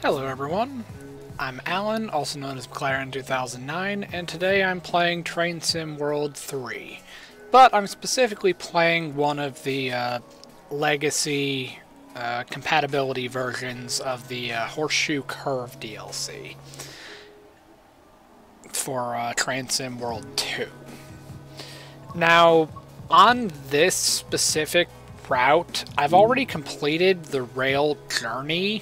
Hello everyone, I'm Alan, also known as McLaren2009, and today I'm playing Train Sim World 3. But I'm specifically playing one of the legacy compatibility versions of the Horseshoe Curve DLC for Train Sim World 2. Now, on this specific route, I've already completed the rail journey.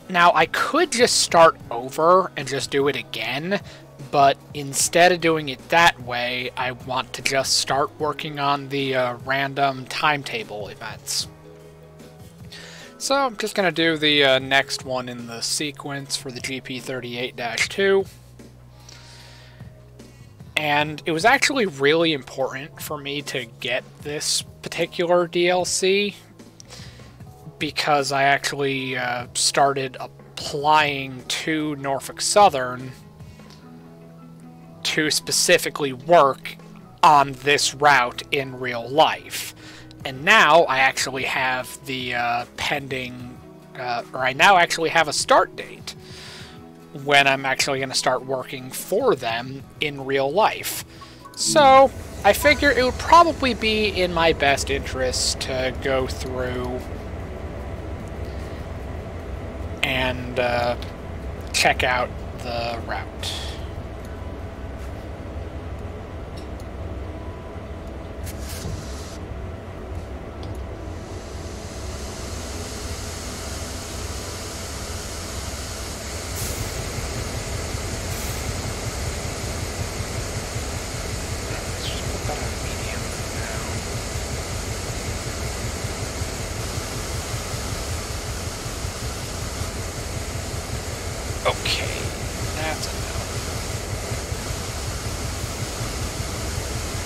Now, I could just start over and just do it again, but instead of doing it that way, I want to just start working on the random timetable events. So I'm just going to do the next one in the sequence for the GP38-2. And it was actually really important for me to get this particular DLC, because I actually started applying to Norfolk Southern to specifically work on this route in real life. And now I actually have the pending, or I now actually have a start date when I'm actually going to start working for them in real life. So I figure it would probably be in my best interest to go through and check out the route. Let's just put that on medium for now. Okay, that's enough.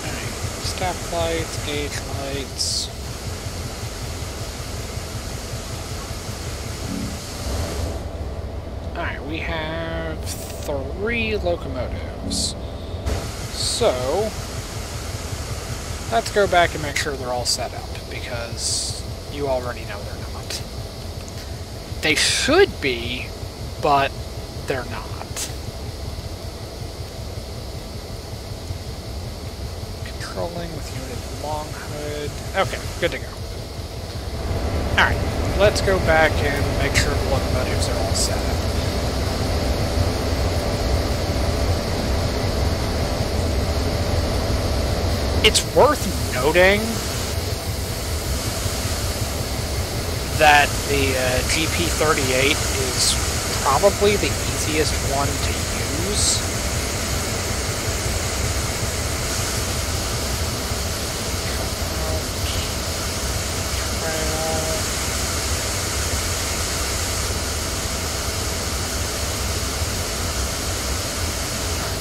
Alright, stop lights, gauge lights. Alright, we have 3 locomotives. So, let's go back and make sure they're all set up, because you already know they're not. They should be, but they're not. Controlling with unit long hood. Okay, good to go. Alright, let's go back and make sure the locomotives are all set up. It's worth noting that the GP38 is probably the easiest one to use.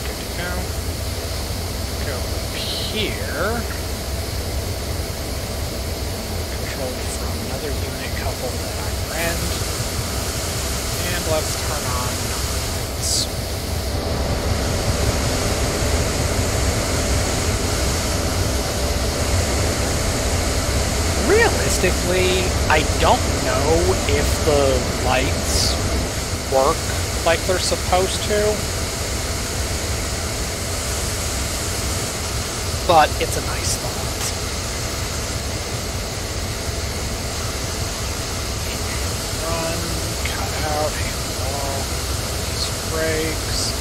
Good to go. Go up here. Controlled from another unit couple that I rent. And let's turn on lights. Realistically, I don't know if the lights work like they're supposed to, but it's a nice thought. Brakes,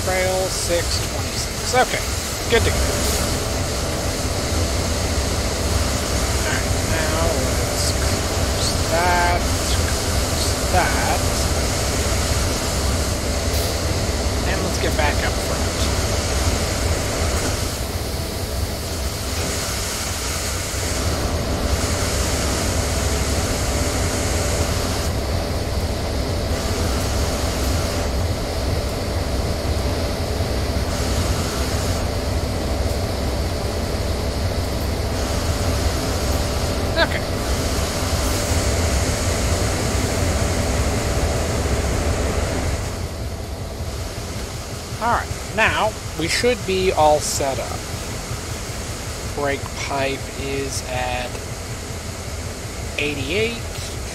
trail 626. Okay, good to go. Alright, now let's close that, and let's get back up front. Okay. Alright, now we should be all set up. Brake pipe is at 88,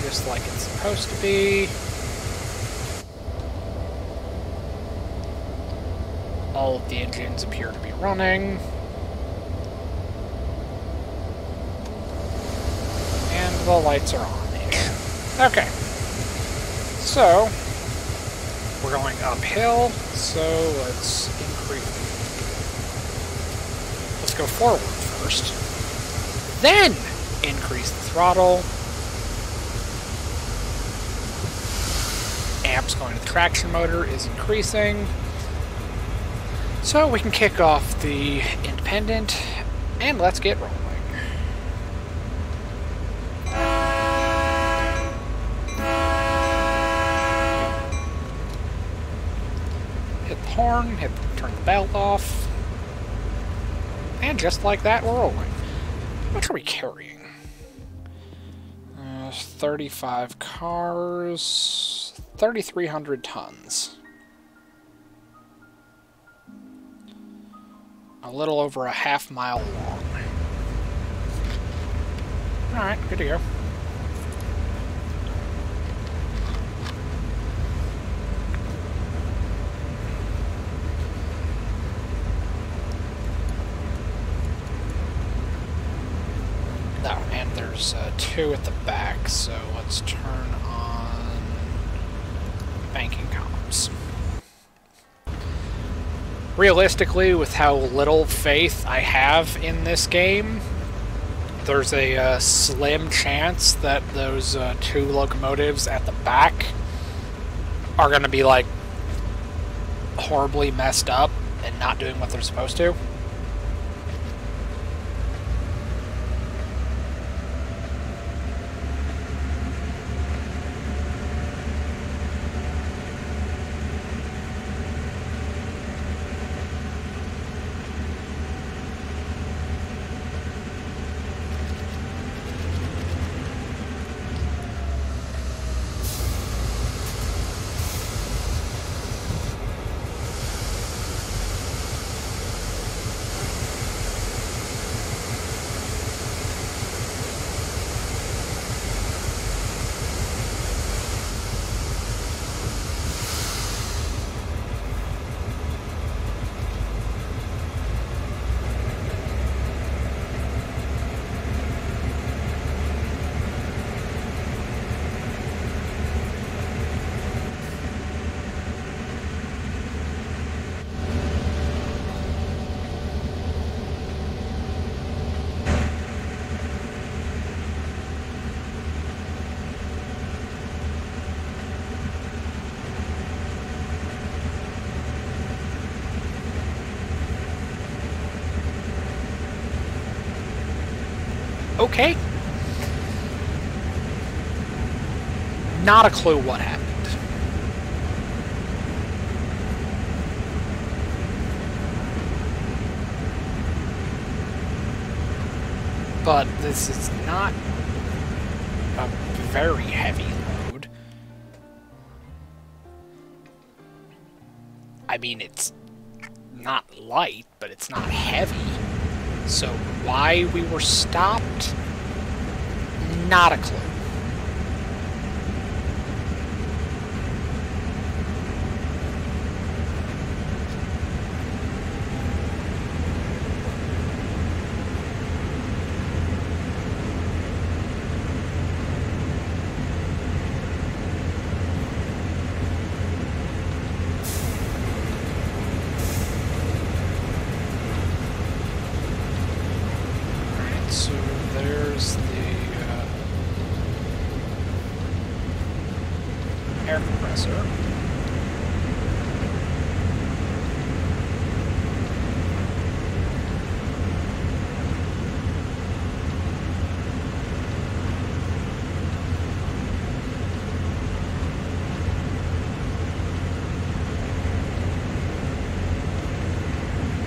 just like it's supposed to be. All of the engines appear to be running. And the lights are on-ish. Okay. So, we're going uphill, so let's increase. Let's go forward first. Then increase the throttle. Amps going to the traction motor is increasing. So we can kick off the independent, and let's get rolling. Hit the horn, turn the belt off, and just like that, we're rolling. How much are we carrying? 35 cars, 3,300 tons. A little over a half-mile long. Alright, good to go. Oh, and there's two at the back, so let's turn on banking comms. Realistically, with how little faith I have in this game, there's a slim chance that those two locomotives at the back are going to be, like, horribly messed up and not doing what they're supposed to. Okay. Not a clue what happened. But this is not a very heavy load. I mean, it's not light, but it's not heavy. So why we were stopped? Not a clue. So there's the air compressor.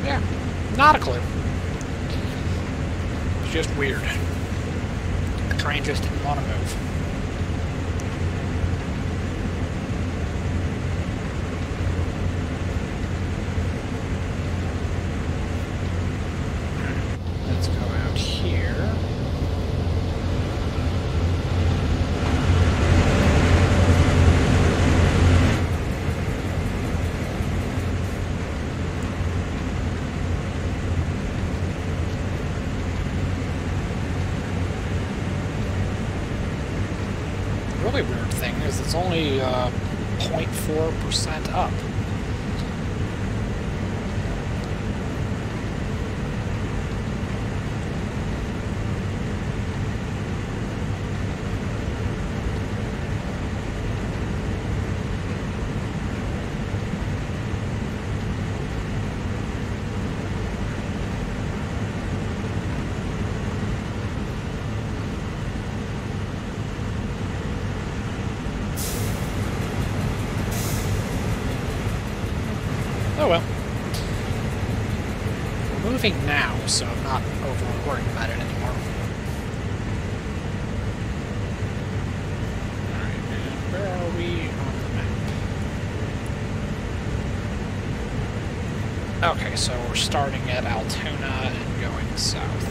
Yeah, not a clue. Just weird. The train just didn't want to move. Let's go out here. It's only 0.4% up. Oh well. We're moving now, so I'm not overly worried about it anymore. Alright, and where are we on the map? Okay, so we're starting at Altoona and going south.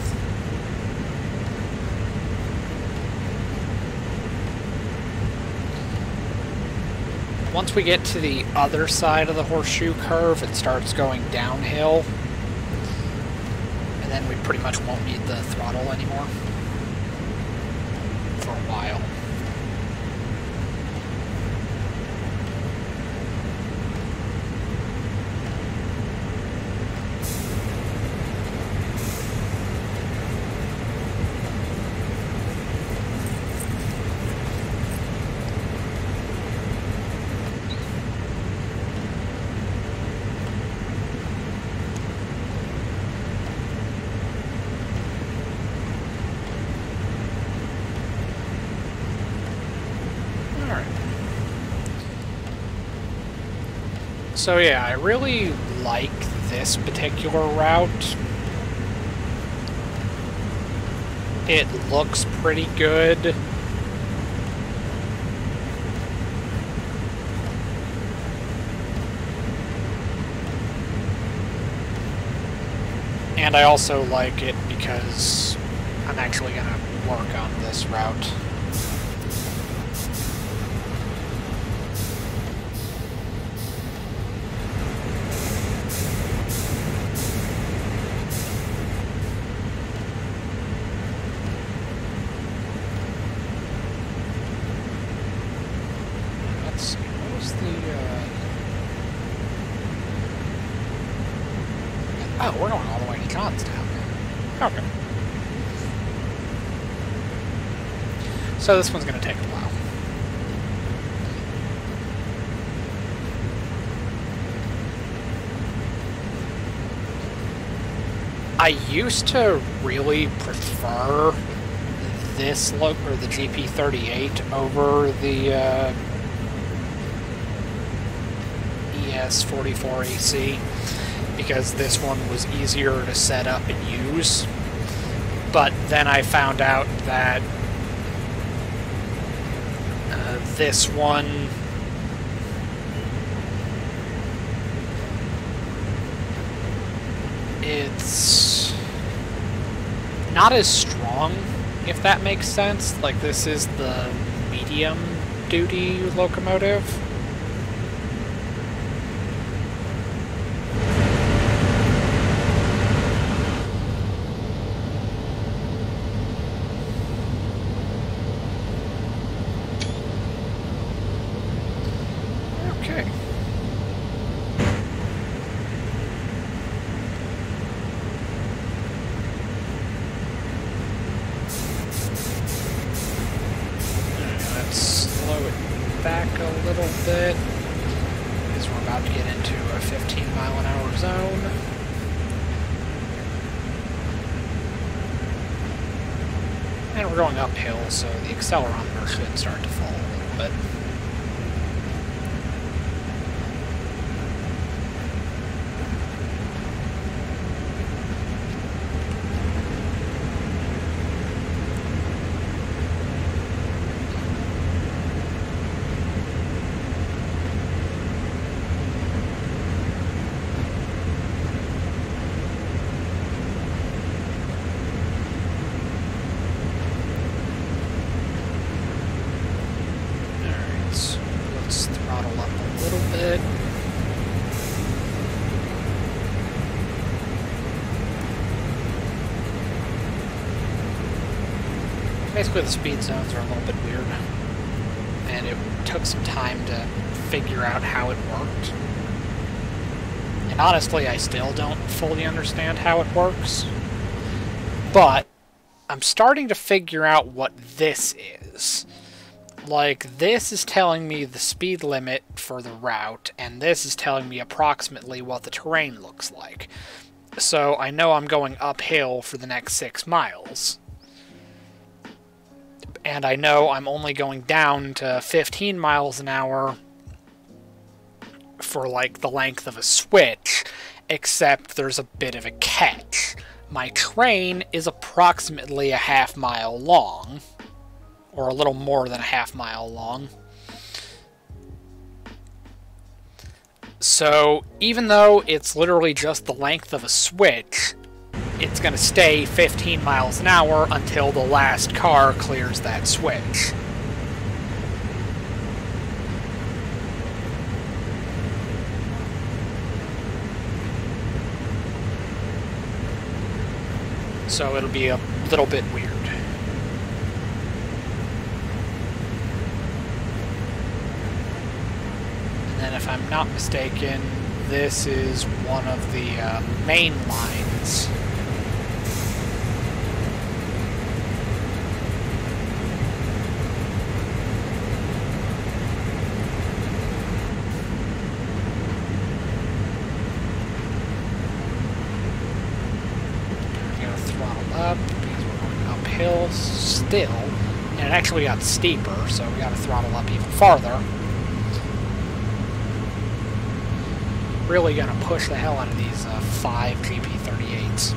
Once we get to the other side of the horseshoe curve, it starts going downhill, and then we pretty much won't need the throttle anymore for a while. So yeah, I really like this particular route. It looks pretty good. And I also like it because I'm actually going to work on this route. Oh, we're going all the way to Johnstown. Okay. So this one's going to take a while. I used to really prefer this look, or the GP38, over the ES44AC. Because this one was easier to set up and use. But then I found out that this one it's not as strong, if that makes sense. Like, this is the medium duty locomotive. Back a little bit, because we're about to get into a 15-mile-an-hour zone. And we're going uphill, so the accelerometer should start to fall a little bit. Basically, the speed zones are a little bit weird, and it took some time to figure out how it worked. And honestly, I still don't fully understand how it works. But I'm starting to figure out what this is. Like, this is telling me the speed limit for the route, and this is telling me approximately what the terrain looks like. So I know I'm going uphill for the next 6 miles. And I know I'm only going down to 15 miles an hour for, like, the length of a switch, except there's a bit of a catch. My train is approximately a half-mile long, or a little more than a half-mile long. So, even though it's literally just the length of a switch, it's going to stay 15 miles an hour until the last car clears that switch. So it'll be a little bit weird. And then if I'm not mistaken, this is one of the main lines. Up because we're going uphill still, and it actually got steeper, so we got to throttle up even farther. Really gonna push the hell out of these 5 GP38s.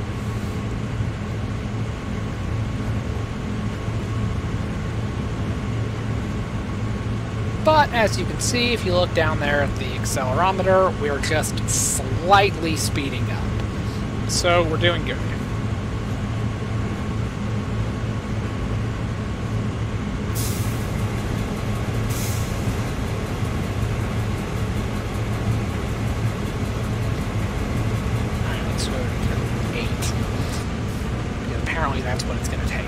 But as you can see, if you look down there at the accelerometer, we're just slightly speeding up. So we're doing good. Apparently that's what it's going to take.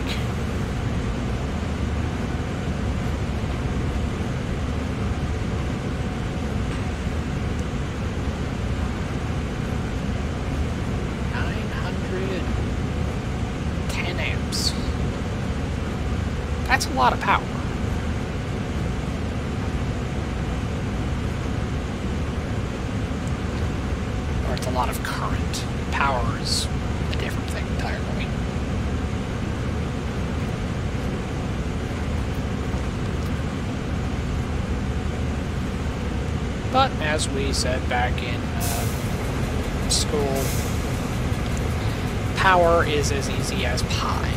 That's a lot of power. Or it's a lot of current. Power is a different thing entirely. But as we said back in school, power is as easy as pi.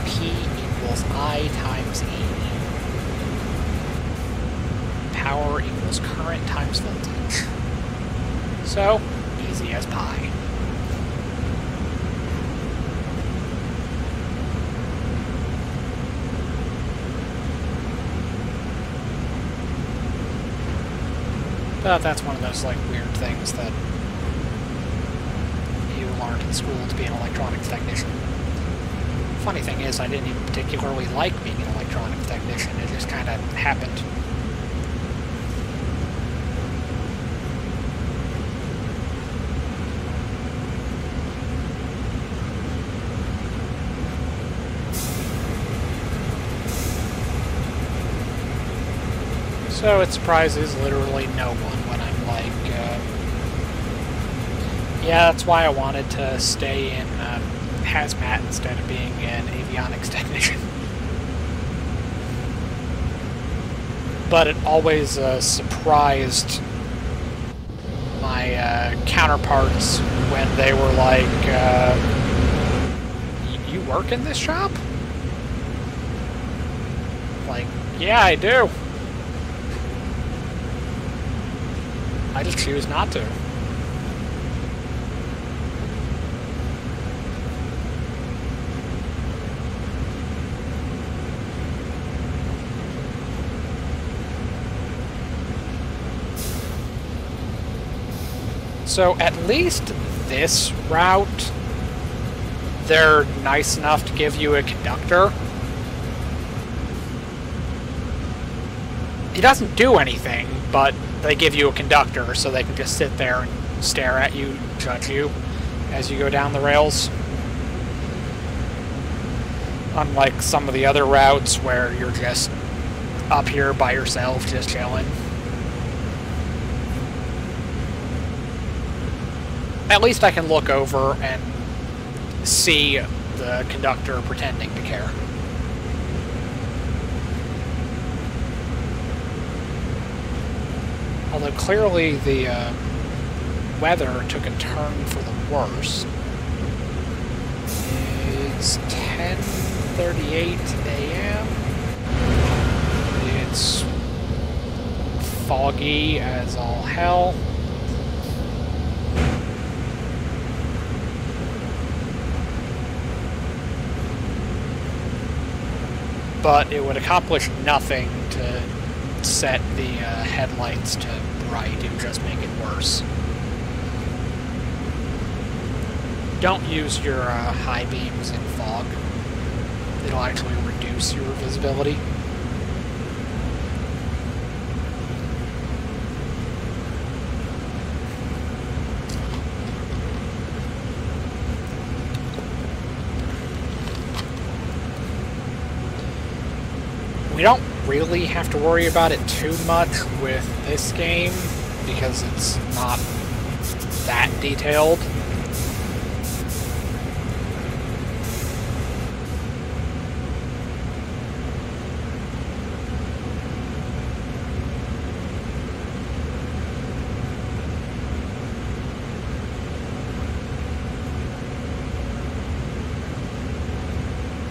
P equals I times E. Power equals current times voltage. So, easy as pi. But that's one of those, like, weird things that you learned in school to be an electronics technician. Funny thing is, I didn't even particularly like being an electronics technician. It just kind of happened. So it surprises literally no one when I'm like, yeah, that's why I wanted to stay in hazmat instead of being an avionics technician. But it always surprised my counterparts when they were like, you work in this shop? Like, yeah, I do. I just choose not to. So at least this route, they're nice enough to give you a conductor. He doesn't do anything, but they give you a conductor so they can just sit there and stare at you, judge you as you go down the rails. Unlike some of the other routes where you're just up here by yourself, just chilling. At least I can look over and see the conductor pretending to care. Although clearly the weather took a turn for the worse. It's 10:38 a.m. It's foggy as all hell. But it would accomplish nothing to set the headlights to bright. It would just make it worse. Don't use your high beams in fog. It'll actually reduce your visibility. We don't really have to worry about it too much with this game because it's not that detailed.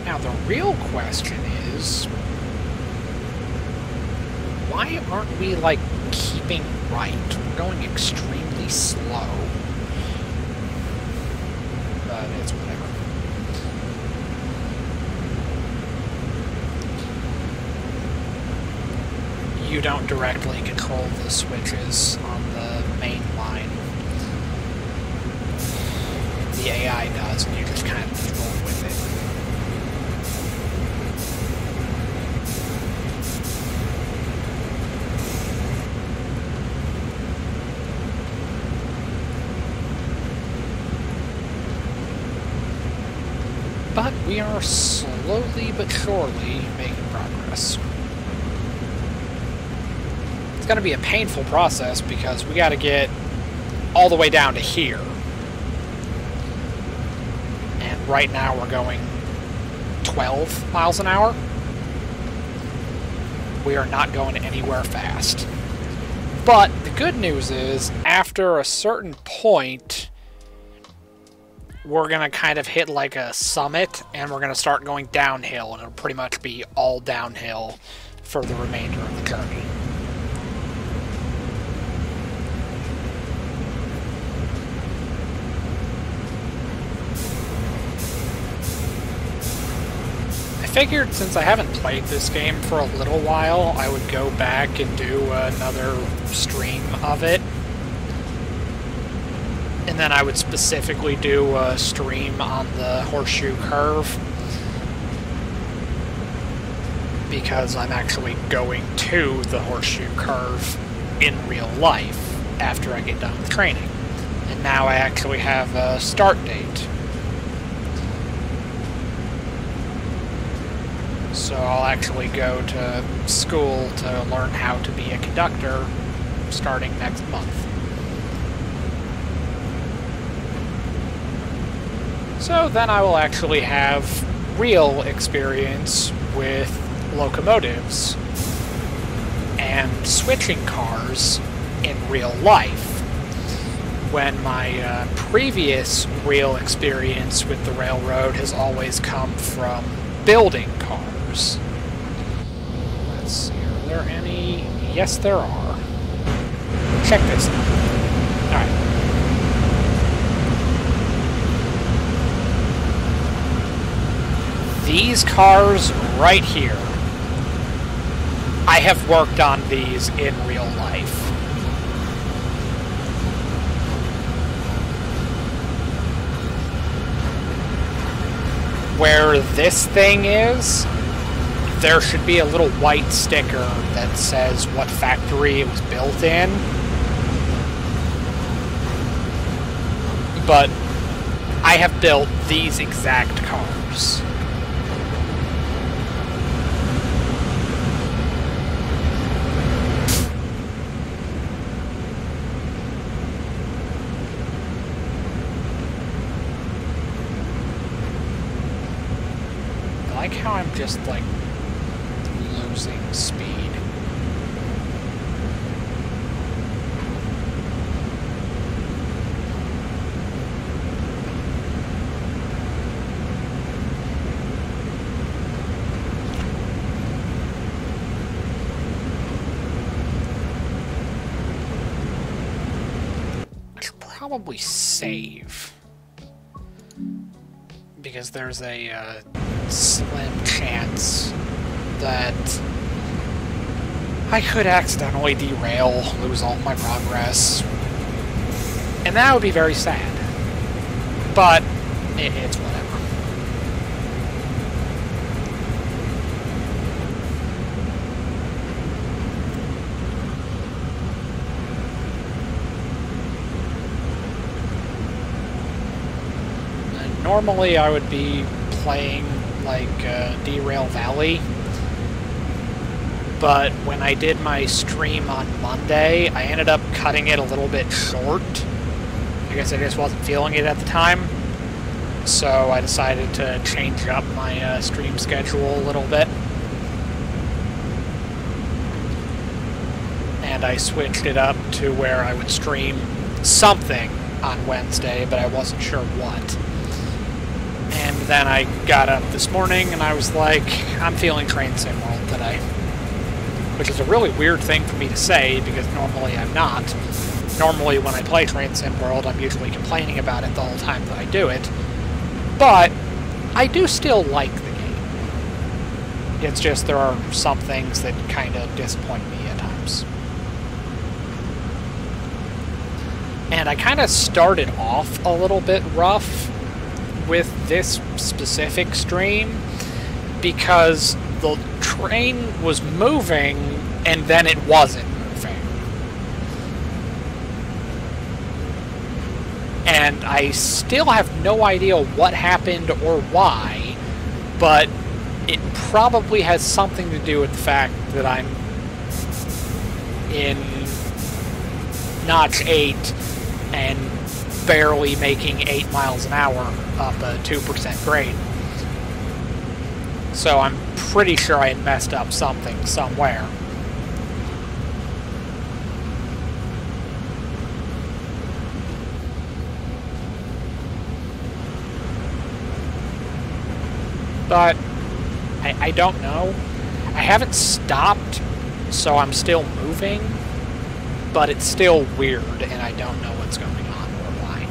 Now the real question is, why aren't we, like, keeping right? We're going extremely slow. But it's whatever. You don't directly control the switches on the main line. The AI does, and you just kind of roll with it. But we are slowly but surely making progress. It's going to be a painful process because we got to get all the way down to here. And right now we're going 12 miles an hour. We are not going anywhere fast. But the good news is, after a certain point, we're going to kind of hit like a summit, and we're going to start going downhill, and it'll pretty much be all downhill for the remainder of the journey. I figured since I haven't played this game for a little while, I would go back and do another stream of it. And then I would specifically do a stream on the Horseshoe Curve, because I'm actually going to the Horseshoe Curve in real life after I get done with training. And now I actually have a start date. So I'll actually go to school to learn how to be a conductor starting next month. So then I will actually have real experience with locomotives and switching cars in real life, when my previous real experience with the railroad has always come from building cars. Let's see, are there any? Yes, there are. Check this out. Alright. These cars right here, I have worked on these in real life. Where this thing is, there should be a little white sticker that says what factory it was built in. But I have built these exact cars. I like how I'm just, like, losing speed. I should probably save. Because there's a slim chance that I could accidentally derail, lose all my progress, and that would be very sad. But it's whatever. Normally I would be playing like Derail Valley, but when I did my stream on Monday, I ended up cutting it a little bit short. I guess I just wasn't feeling it at the time, so I decided to change up my stream schedule a little bit. And I switched it up to where I would stream something on Wednesday, but I wasn't sure what. And then I got up this morning and I was like, I'm feeling Train Sim World today. Which is a really weird thing for me to say, because normally I'm not. Normally when I play Train Sim World, I'm usually complaining about it the whole time that I do it. But I do still like the game. It's just there are some things that kind of disappoint me at times. And I kind of started off a little bit rough with this specific stream because the train was moving and then it wasn't moving. And I still have no idea what happened or why, but it probably has something to do with the fact that I'm in Notch 8 and barely making 8 miles an hour up a 2% grade. So I'm pretty sure I had messed up something somewhere. But I don't know. I haven't stopped, so I'm still moving, but it's still weird and I don't know what's going on or why.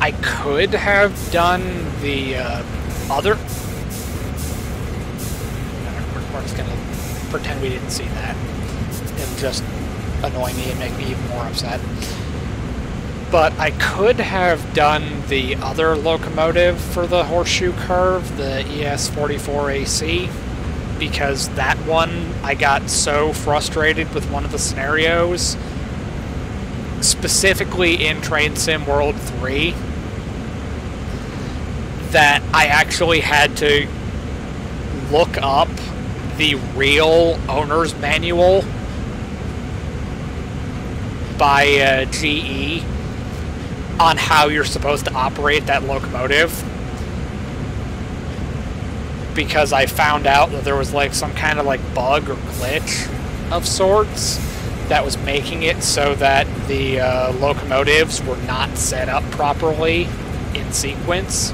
I could have done the other... We're just going to pretend we didn't see that. It'll just annoy me and make me even more upset. But I could have done the other locomotive for the Horseshoe Curve, the ES44AC, because that one, I got so frustrated with one of the scenarios, specifically in Train Sim World 3, that I actually had to look up the real owner's manual by GE on how you're supposed to operate that locomotive, because I found out that there was like some kind of like bug or glitch of sorts that was making it so that the locomotives were not set up properly in sequence.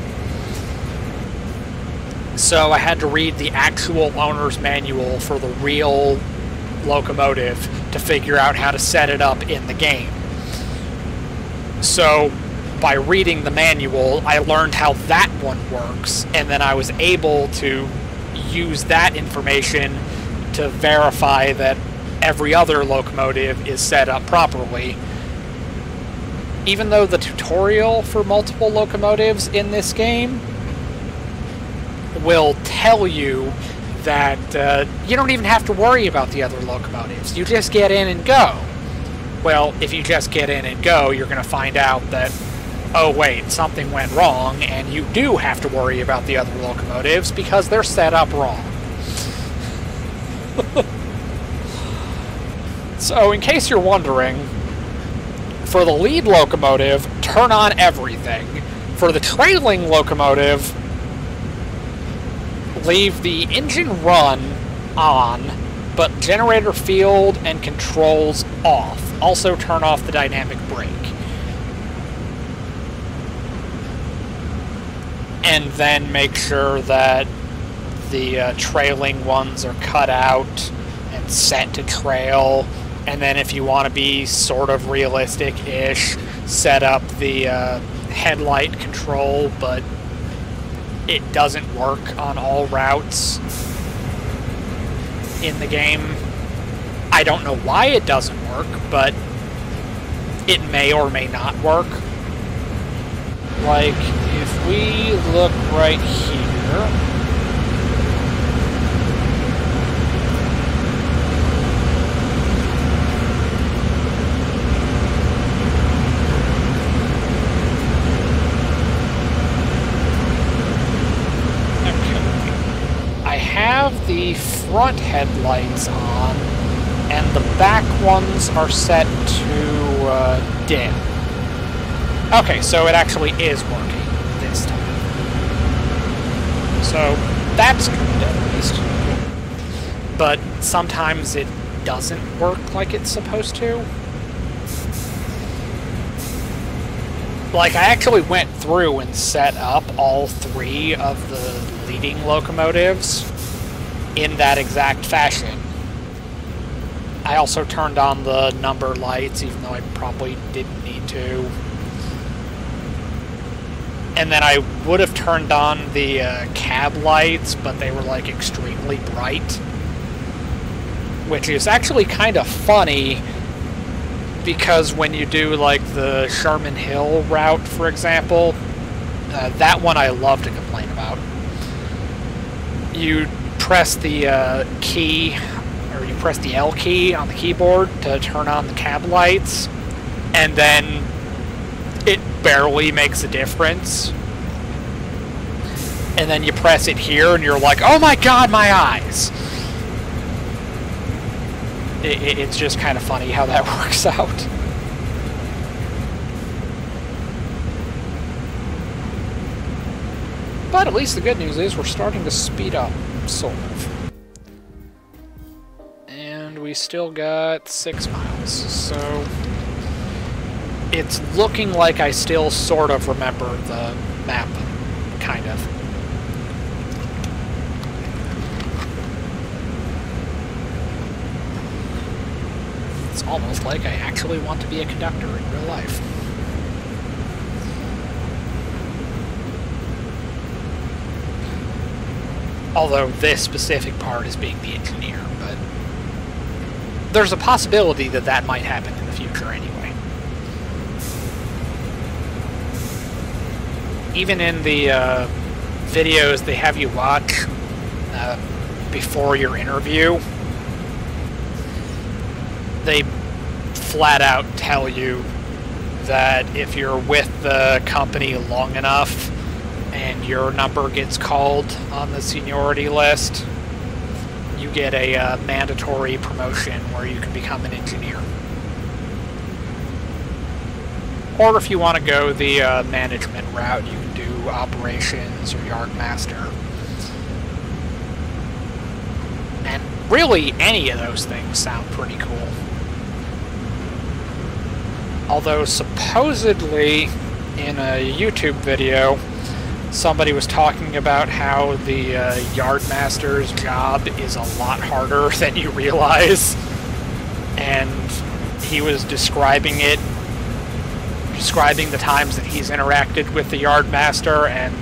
So I had to read the actual owner's manual for the real locomotive to figure out how to set it up in the game. So by reading the manual, I learned how that one works, and then I was able to use that information to verify that every other locomotive is set up properly. Even though the tutorial for multiple locomotives in this game will tell you that you don't even have to worry about the other locomotives. You just get in and go. Well, if you just get in and go, you're going to find out that, oh wait, something went wrong, and you do have to worry about the other locomotives because they're set up wrong. So, in case you're wondering, for the lead locomotive, turn on everything. For the trailing locomotive, leave the engine run on, but generator field and controls off. Also turn off the dynamic brake. And then make sure that the trailing ones are cut out and set to trail. And then if you want to be sort of realistic-ish, set up the headlight control, but it doesn't work on all routes in the game. I don't know why it doesn't work, but it may or may not work. Like, if we look right here, have the front headlights on, and the back ones are set to dim. Okay, so it actually is working this time. So that's good at least. But sometimes it doesn't work like it's supposed to. Like, I actually went through and set up all three of the leading locomotives in that exact fashion. I also turned on the number lights, even though I probably didn't need to. And then I would have turned on the cab lights, but they were like extremely bright. Which is actually kind of funny, because when you do like the Sherman Hill route, for example, that one I love to complain about. You press the key, or you press the L key on the keyboard to turn on the cab lights, and then it barely makes a difference. And then you press it here and you're like, oh my god, my eyes! It's just kind of funny how that works out. But at least the good news is we're starting to speed up, sort of. And we still got 6 miles, so it's looking like I still sort of remember the map, kind of. It's almost like I actually want to be a conductor in real life. Although this specific part is being the engineer, but there's a possibility that that might happen in the future anyway. Even in the videos they have you watch before your interview, they flat out tell you that if you're with the company long enough and your number gets called on the seniority list, you get a mandatory promotion where you can become an engineer. Or if you want to go the management route, you can do operations or yard master. And really, any of those things sound pretty cool. Although supposedly, in a YouTube video, somebody was talking about how the yardmaster's job is a lot harder than you realize. And he was describing the times that he's interacted with the yardmaster, and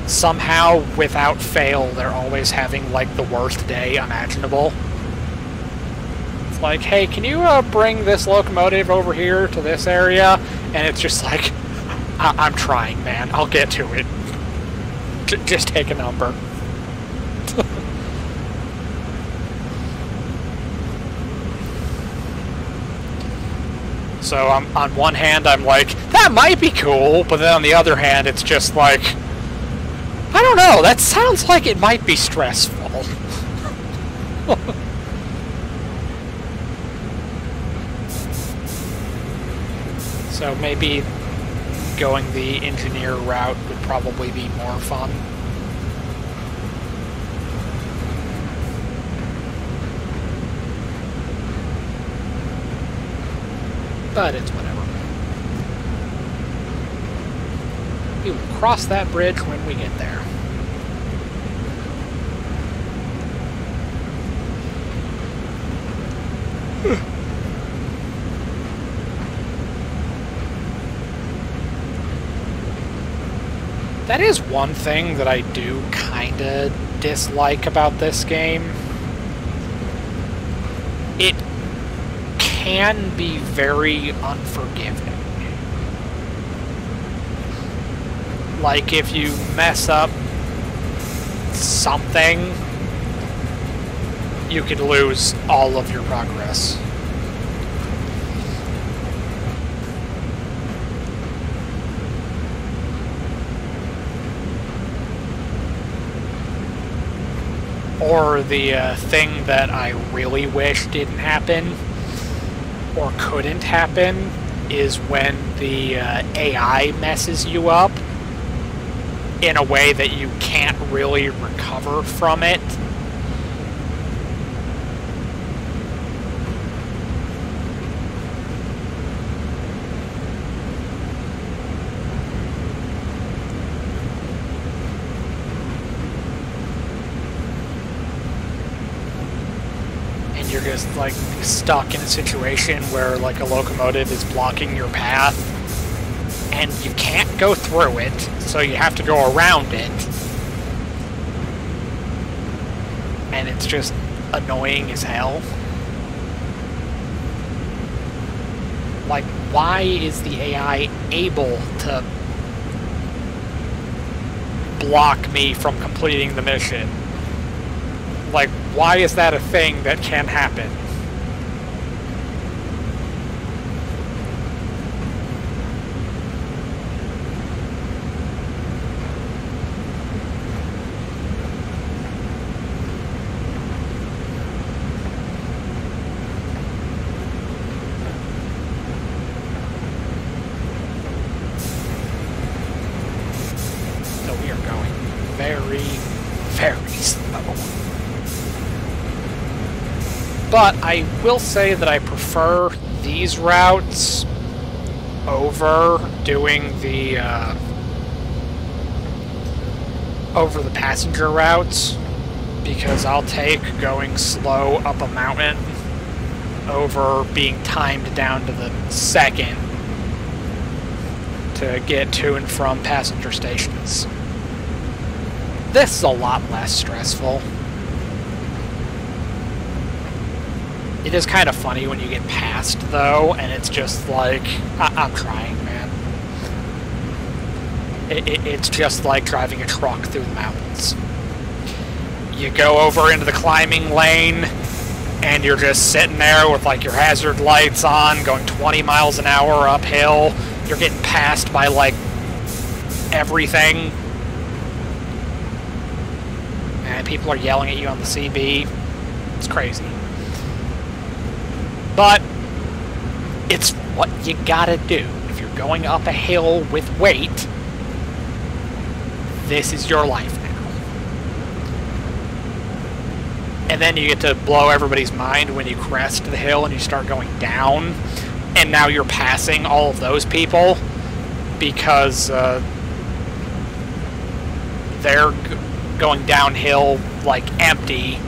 somehow, without fail, they're always having, like, the worst day imaginable. like, hey, can you bring this locomotive over here to this area? And it's just like, I'm trying, man. I'll get to it. Just take a number. So on one hand, I'm like, that might be cool, but then on the other hand, it's just like, I don't know, that sounds like it might be stressful. So maybe going the engineer route would probably be more fun. But it's whatever. We will cross that bridge when we get there. That is one thing that I do kinda dislike about this game. It can be very unforgiving. Like, if you mess up something, you could lose all of your progress. Or the thing that I really wish didn't happen, or couldn't happen, is when the AI messes you up in a way that you can't really recover from it. You're just like stuck in a situation where like a locomotive is blocking your path and you can't go through it, so you have to go around it, and it's just annoying as hell. Like, why is the AI able to block me from completing the mission? Like, why is that a thing that can happen? So we are going very, very slow. But I will say that I prefer these routes over doing the passenger routes, because I'll take going slow up a mountain over being timed down to the second to get to and from passenger stations. This is a lot less stressful. It is kind of funny when you get past, though, and it's just like, I'm trying, man. It's just like driving a truck through the mountains. You go over into the climbing lane, and you're just sitting there with, like, your hazard lights on, going 20 miles an hour uphill. You're getting passed by, like, everything. And people are yelling at you on the CB. It's crazy. But it's what you gotta do. If you're going up a hill with weight, this is your life now. And then you get to blow everybody's mind when you crest the hill and you start going down, and now you're passing all of those people because they're going downhill like empty,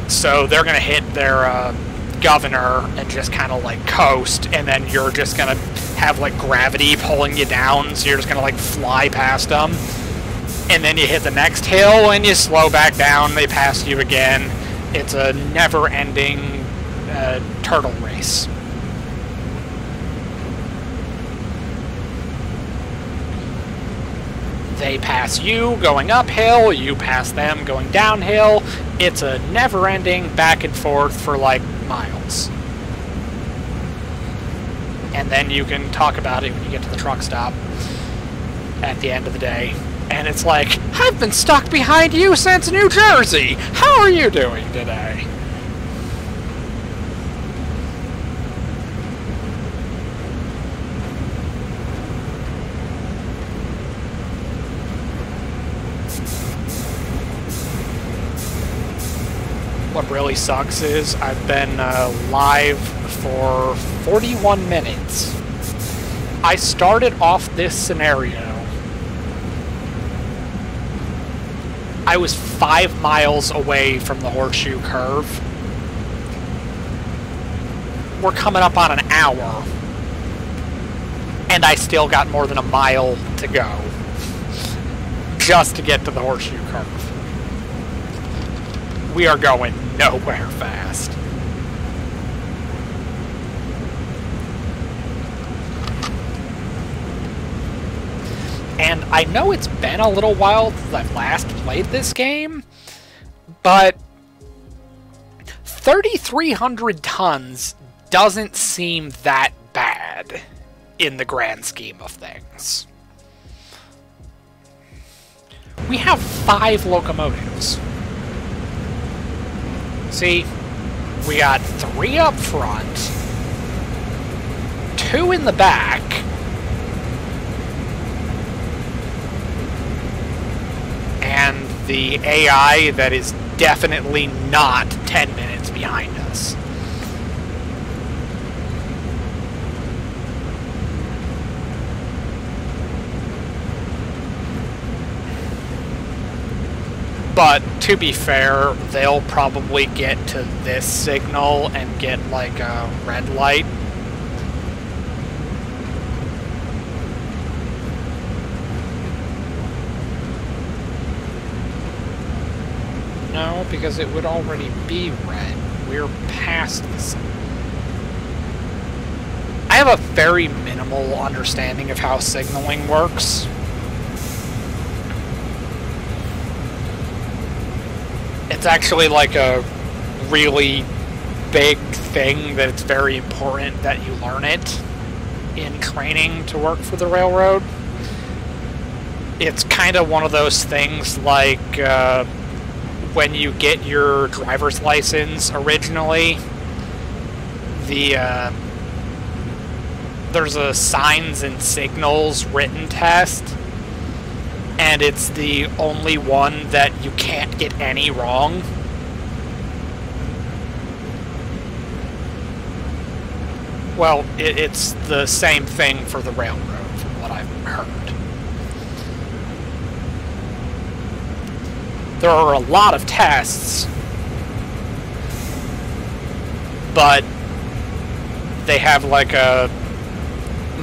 so they're gonna hit their governor and just kind of like coast, and then you're just gonna have like gravity pulling you down, so you're just gonna like fly past them, and then you hit the next hill and you slow back down, they pass you again. It's a never-ending turtle race. They pass you going uphill, you pass them going downhill. It's a never-ending back and forth for like miles. And then you can talk about it when you get to the truck stop at the end of the day. And it's like, I've been stuck behind you since New Jersey! How are you doing today? What really sucks is I've been live for 41 minutes. I started off this scenario. I was 5 miles away from the Horseshoe curve. We're coming up on an hour. And I still got more than a mile to go. Just to get to the Horseshoe curve. We are going nowhere fast. And I know it's been a little while since I've last played this game, but 3,300 tons doesn't seem that bad in the grand scheme of things. We have 5 locomotives. See, we got 3 up front, 2 in the back, and the AI that is definitely not 10 minutes behind us. But, to be fair, they'll probably get to this signal and get, like, a red light. No, because it would already be red. We're past this. I have a very minimal understanding of how signaling works. It's actually like a really big thing that it's very important that you learn it in training to work for the railroad. It's kind of one of those things like when you get your driver's license originally, there's a signs and signals written test. And it's the only one that you can't get any wrong. Well, it's the same thing for the railroad, from what I've heard. There are a lot of tests, but they have like a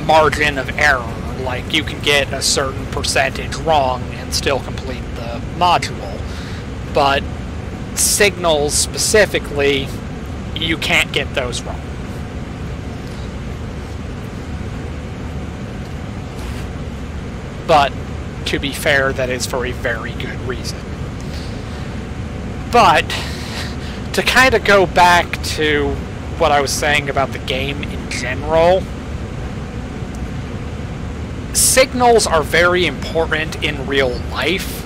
margin of error. Like, you can get a certain percentage wrong and still complete the module. But signals specifically, you can't get those wrong. But, to be fair, that is for a very good reason. But, to kind of go back to what I was saying about the game in general, signals are very important in real life,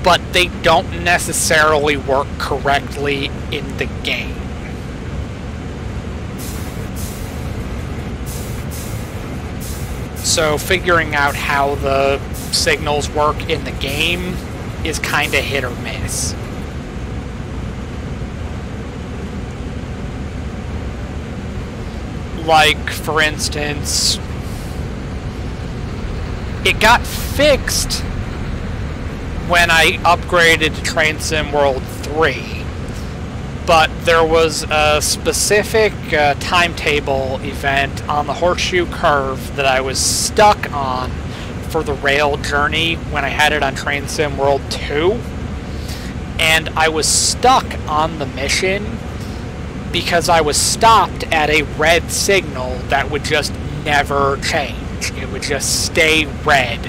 but they don't necessarily work correctly in the game. So figuring out how the signals work in the game is kind of hit or miss. Like, for instance, it got fixed when I upgraded to Train Sim World 3, but there was a specific timetable event on the Horseshoe curve that I was stuck on for the rail journey when I had it on Train Sim World 2, and I was stuck on the mission because I was stopped at a red signal that would just never change. It would just stay red.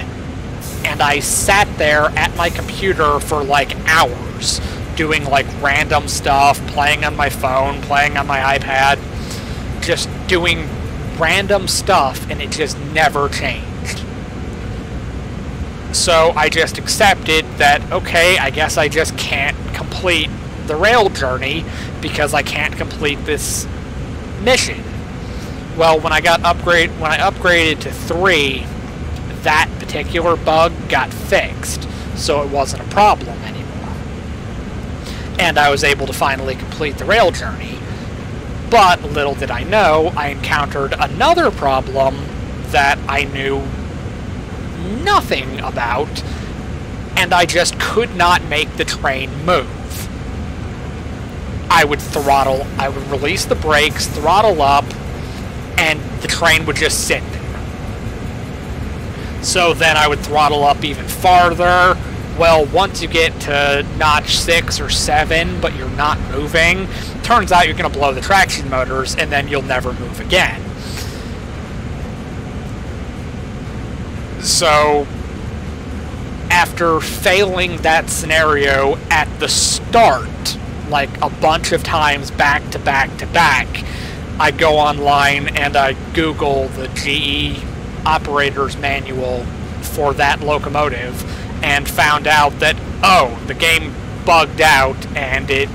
And I sat there at my computer for like hours, doing like random stuff, playing on my phone, playing on my iPad, just doing random stuff, and it just never changed. So I just accepted that, okay, I guess I just can't complete the rail journey because I can't complete this mission. Well, when I upgraded to 3, that particular bug got fixed, so it wasn't a problem anymore. And I was able to finally complete the rail journey. But little did I know, I encountered another problem that I knew nothing about, and I just could not make the train move. I would release the brakes, throttle up, and the train would just sit there. So then I would throttle up even farther. Well, once you get to notch 6 or 7, but you're not moving, turns out you're going to blow the traction motors, and then you'll never move again. So, after failing that scenario at the start, like a bunch of times back to back to back, I'd go online and I'd Google the GE operator's manual for that locomotive and found out that, oh, the game bugged out and it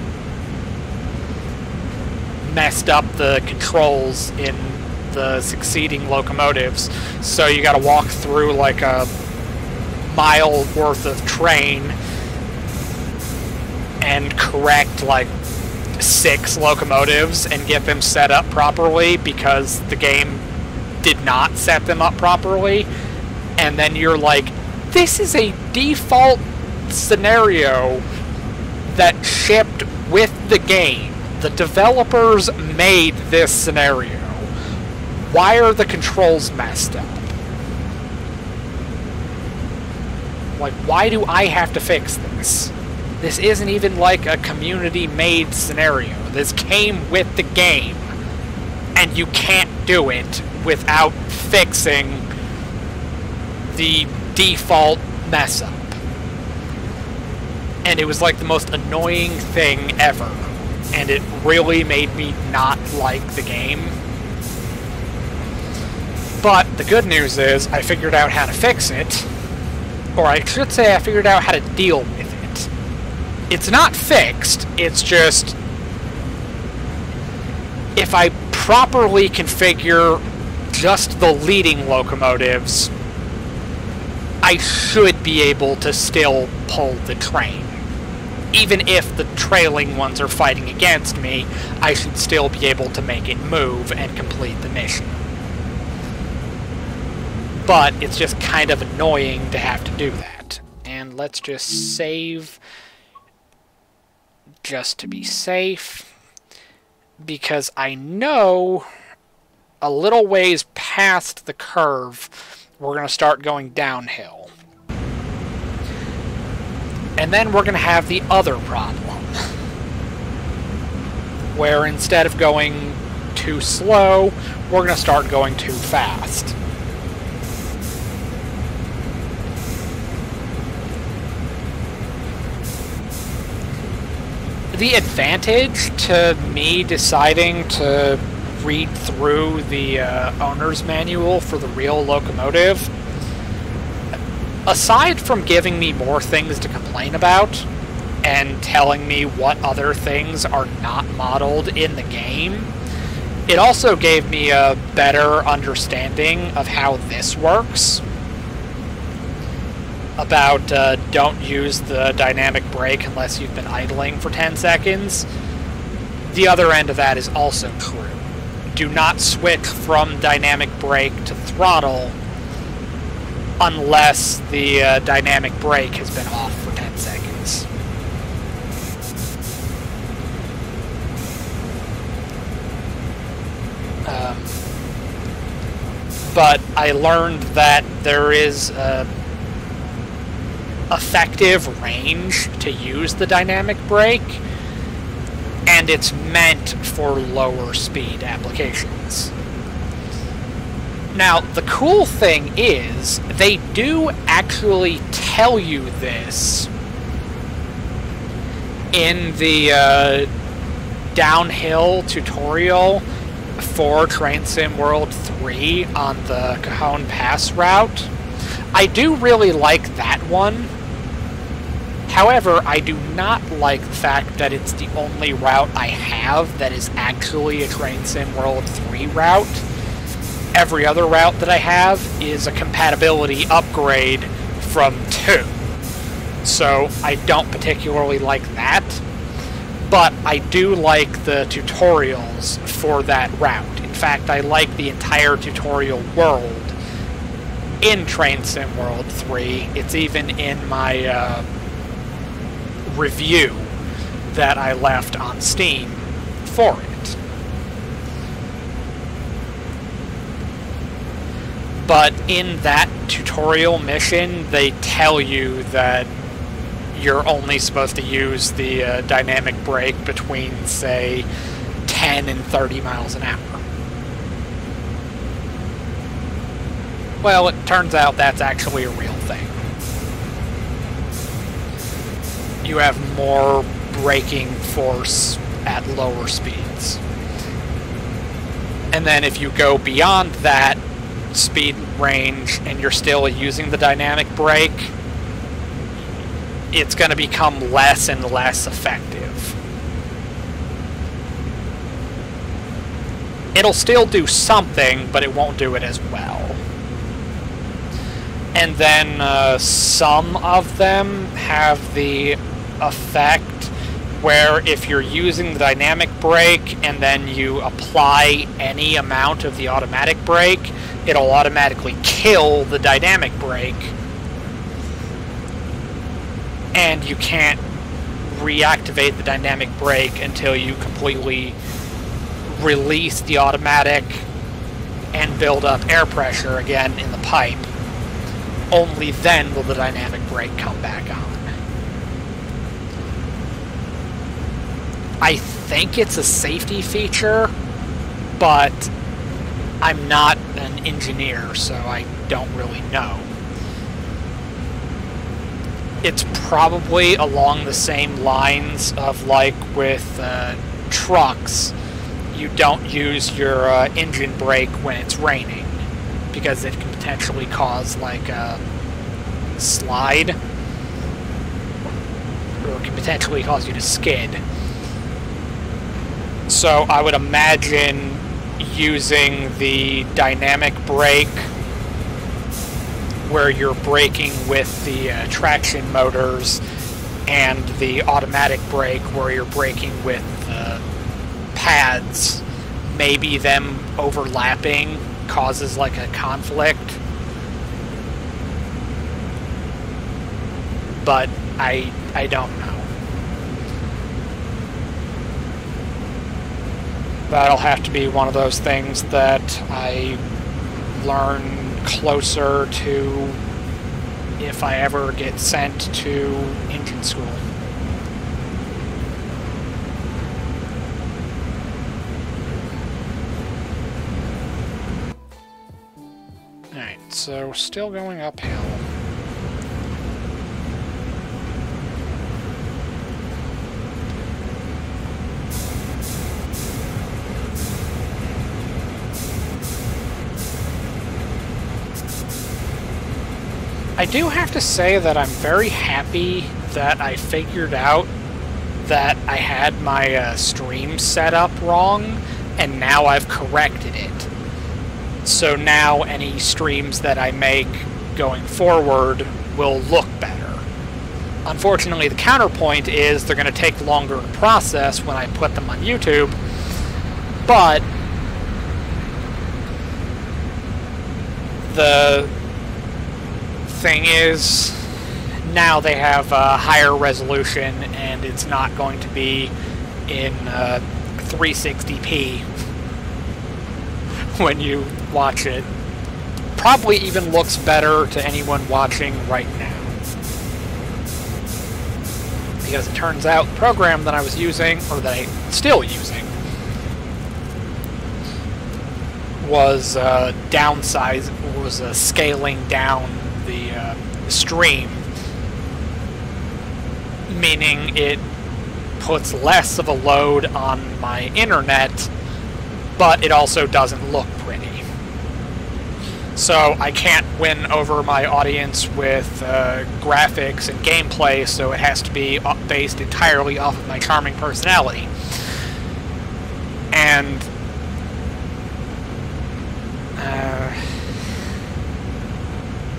messed up the controls in the succeeding locomotives. So you gotta walk through like a mile worth of train and correct like 6 locomotives and get them set up properly because the game did not set them up properly. And then you're like, this is a default scenario that shipped with the game. The developers made this scenario. Why are the controls messed up? Like, why do I have to fix this? This isn't even like a community-made scenario. This came with the game, and you can't do it without fixing the default mess-up. And it was like the most annoying thing ever, and it really made me not like the game. But the good news is, I figured out how to fix it, or I should say I figured out how to deal with it. It's not fixed, it's just, if I properly configure just the leading locomotives, I should be able to still pull the train. Even if the trailing ones are fighting against me, I should still be able to make it move and complete the mission. But it's just kind of annoying to have to do that. And let's just save just to be safe, because I know a little ways past the curve we're going to start going downhill. And then we're going to have the other problem, where instead of going too slow, we're going to start going too fast. The advantage to me deciding to read through the owner's manual for the real locomotive, aside from giving me more things to complain about and telling me what other things are not modeled in the game, it also gave me a better understanding of how this works. About don't use the dynamic brake unless you've been idling for 10 seconds. The other end of that is also true. Do not switch from dynamic brake to throttle unless the dynamic brake has been off for 10 seconds. But I learned that there is effective range to use the dynamic brake, and it's meant for lower speed applications. Now, the cool thing is, they do actually tell you this in the downhill tutorial for Train Sim World 3 on the Cajon Pass route. I do really like that one. However, I do not like the fact that it's the only route I have that is actually a Train Sim World 3 route. Every other route that I have is a compatibility upgrade from 2. So I don't particularly like that. But I do like the tutorials for that route. In fact, I like the entire tutorial world in Train Sim World 3. It's even in my review that I left on Steam for it. But in that tutorial mission, they tell you that you're only supposed to use the dynamic brake between, say, 10 and 30 miles an hour. Well, it turns out that's actually a real thing. You have more braking force at lower speeds. And then if you go beyond that speed range and you're still using the dynamic brake, it's going to become less and less effective. It'll still do something, but it won't do it as well. And then some of them have the effect where if you're using the dynamic brake and then you apply any amount of the automatic brake, it'll automatically kill the dynamic brake, and you can't reactivate the dynamic brake until you completely release the automatic and build up air pressure again in the pipe. Only then will the dynamic brake come back on. I think it's a safety feature, but I'm not an engineer, so I don't really know. It's probably along the same lines of, like, with trucks. You don't use your engine brake when it's raining, because it can potentially cause, like, a slide, or it can potentially cause you to skid. So I would imagine using the dynamic brake where you're braking with the traction motors, and the automatic brake where you're braking with pads, maybe them overlapping causes like a conflict. But I don't know. That'll have to be one of those things that I learn closer to if I ever get sent to engine school. Alright, so still going uphill. I do have to say that I'm very happy that I figured out that I had my stream set up wrong, and now I've corrected it. So now any streams that I make going forward will look better. Unfortunately, the counterpoint is they're going to take longer to process when I put them on YouTube, but the thing is, now they have a higher resolution, and it's not going to be in 360p when you watch it. Probably even looks better to anyone watching right now. Because it turns out the program that I was using, or that I'm still using, was scaling down the stream, meaning it puts less of a load on my internet, but it also doesn't look pretty. So I can't win over my audience with graphics and gameplay, so it has to be based entirely off of my charming personality. And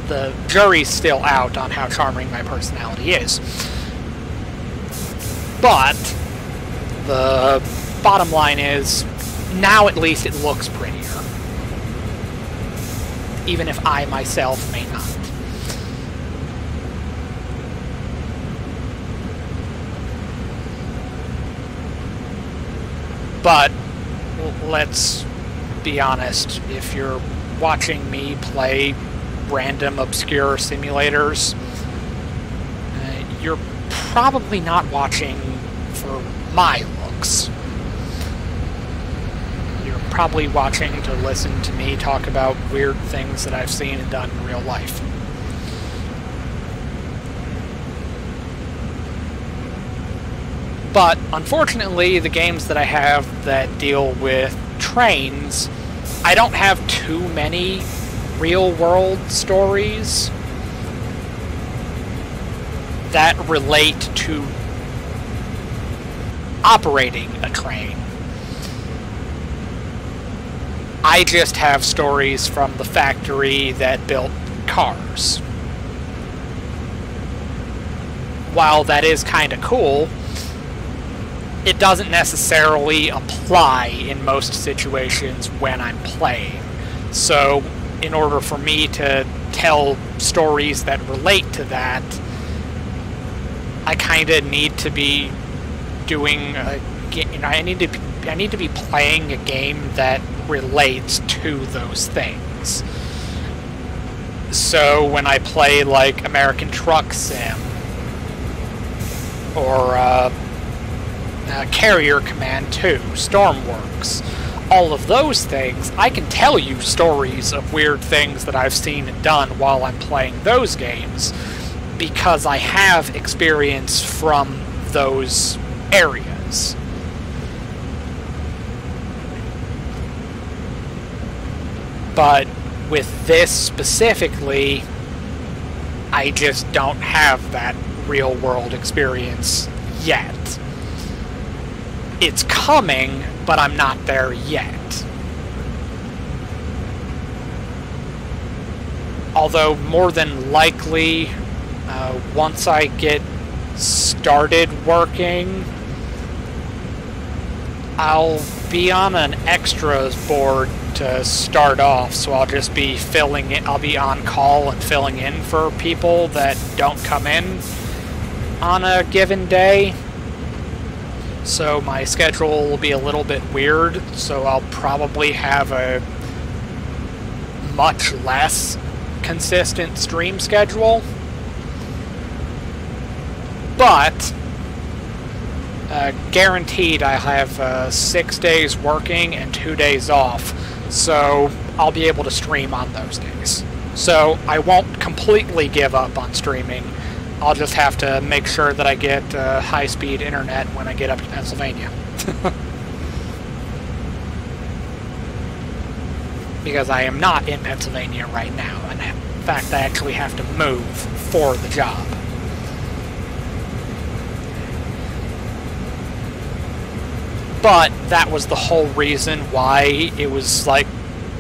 the jury's still out on how charming my personality is. But the bottom line is, now at least it looks prettier. Even if I myself may not. But let's be honest, if you're watching me play random obscure simulators, you're probably not watching for my looks. You're probably watching to listen to me talk about weird things that I've seen and done in real life. But unfortunately, the games that I have that deal with trains, I don't have too many real-world stories that relate to operating a train. I just have stories from the factory that built cars. While that is kind of cool, it doesn't necessarily apply in most situations when I'm playing. So, in order for me to tell stories that relate to that, I kind of need to be doing I need to be playing a game that relates to those things. So when I play like American Truck Sim or Carrier Command 2, Stormworks, all of those things, I can tell you stories of weird things that I've seen and done while I'm playing those games, because I have experience from those areas. But with this specifically, I just don't have that real-world experience yet. It's coming, but I'm not there yet. Although, more than likely, once I get started working, I'll be on an extras board to start off, so I'll just be filling it. I'll be on call and filling in for people that don't come in on a given day. So my schedule will be a little bit weird, so I'll probably have a much less consistent stream schedule. But guaranteed I have 6 days working and 2 days off, so I'll be able to stream on those days. So I won't completely give up on streaming. I'll just have to make sure that I get high-speed internet when I get up to Pennsylvania. Because I am not in Pennsylvania right now, and in fact I actually have to move for the job. But that was the whole reason why it was, like,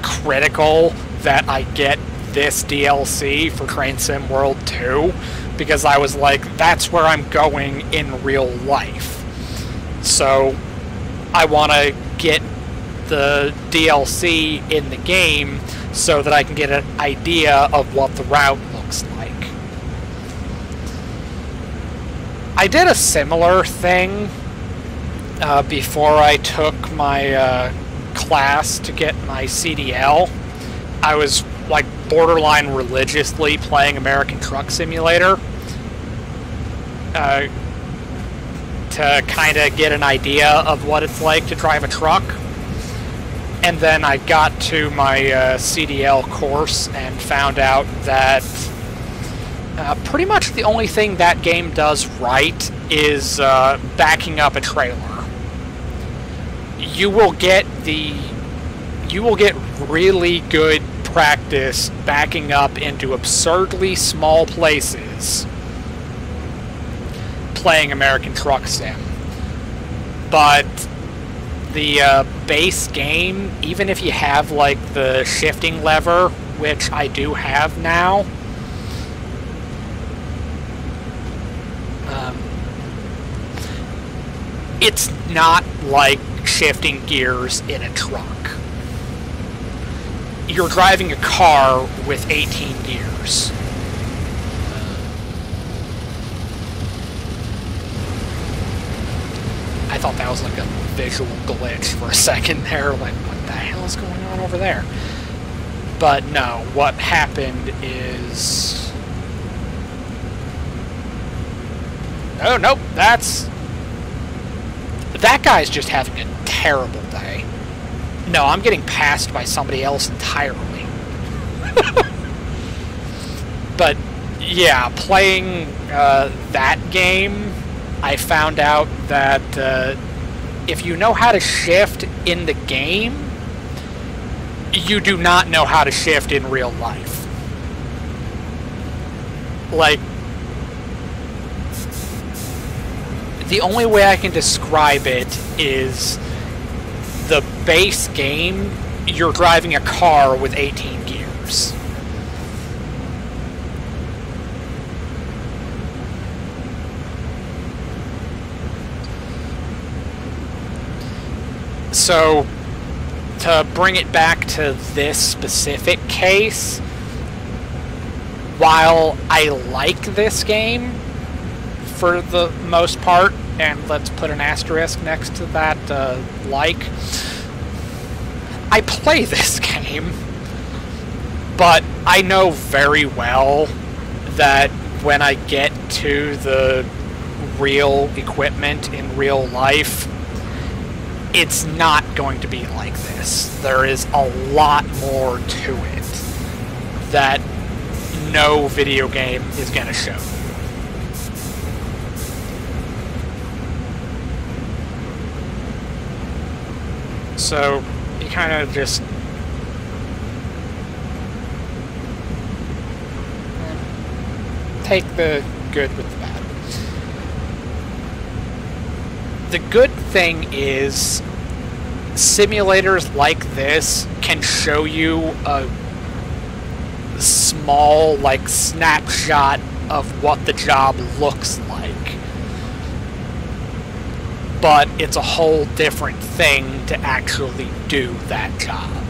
critical that I get this DLC for Train Sim World 2, because I was like, that's where I'm going in real life. So I want to get the DLC in the game so that I can get an idea of what the route looks like. I did a similar thing before I took my class to get my CDL. I was like borderline religiously playing American Truck Simulator. to kind of get an idea of what it's like to drive a truck. And then I got to my CDL course and found out that pretty much the only thing that game does right is backing up a trailer. You will get really good practice backing up into absurdly small places playing American Truck Sim. But the base game, even if you have like the shifting lever, which I do have now, it's not like shifting gears in a truck. You're driving a car with 18 gears. I thought that was like a visual glitch for a second there, like, what the hell is going on over there? But no, what happened is... Oh, nope, that's... That guy's just having a terrible day. No, I'm getting passed by somebody else entirely. But, yeah, playing that game, I found out that if you know how to shift in the game, you do not know how to shift in real life. Like, the only way I can describe it is the base game, you're driving a car with 18 gears. So, to bring it back to this specific case, while I like this game for the most part, and let's put an asterisk next to that, like, I play this game, but I know very well that when I get to the real equipment in real life, it's not going to be like this. There is a lot more to it that no video game is going to show. So, you kind of just... take the good with the bad. The good thing is, simulators like this can show you a small, like, snapshot of what the job looks like. But it's a whole different thing to actually do that job.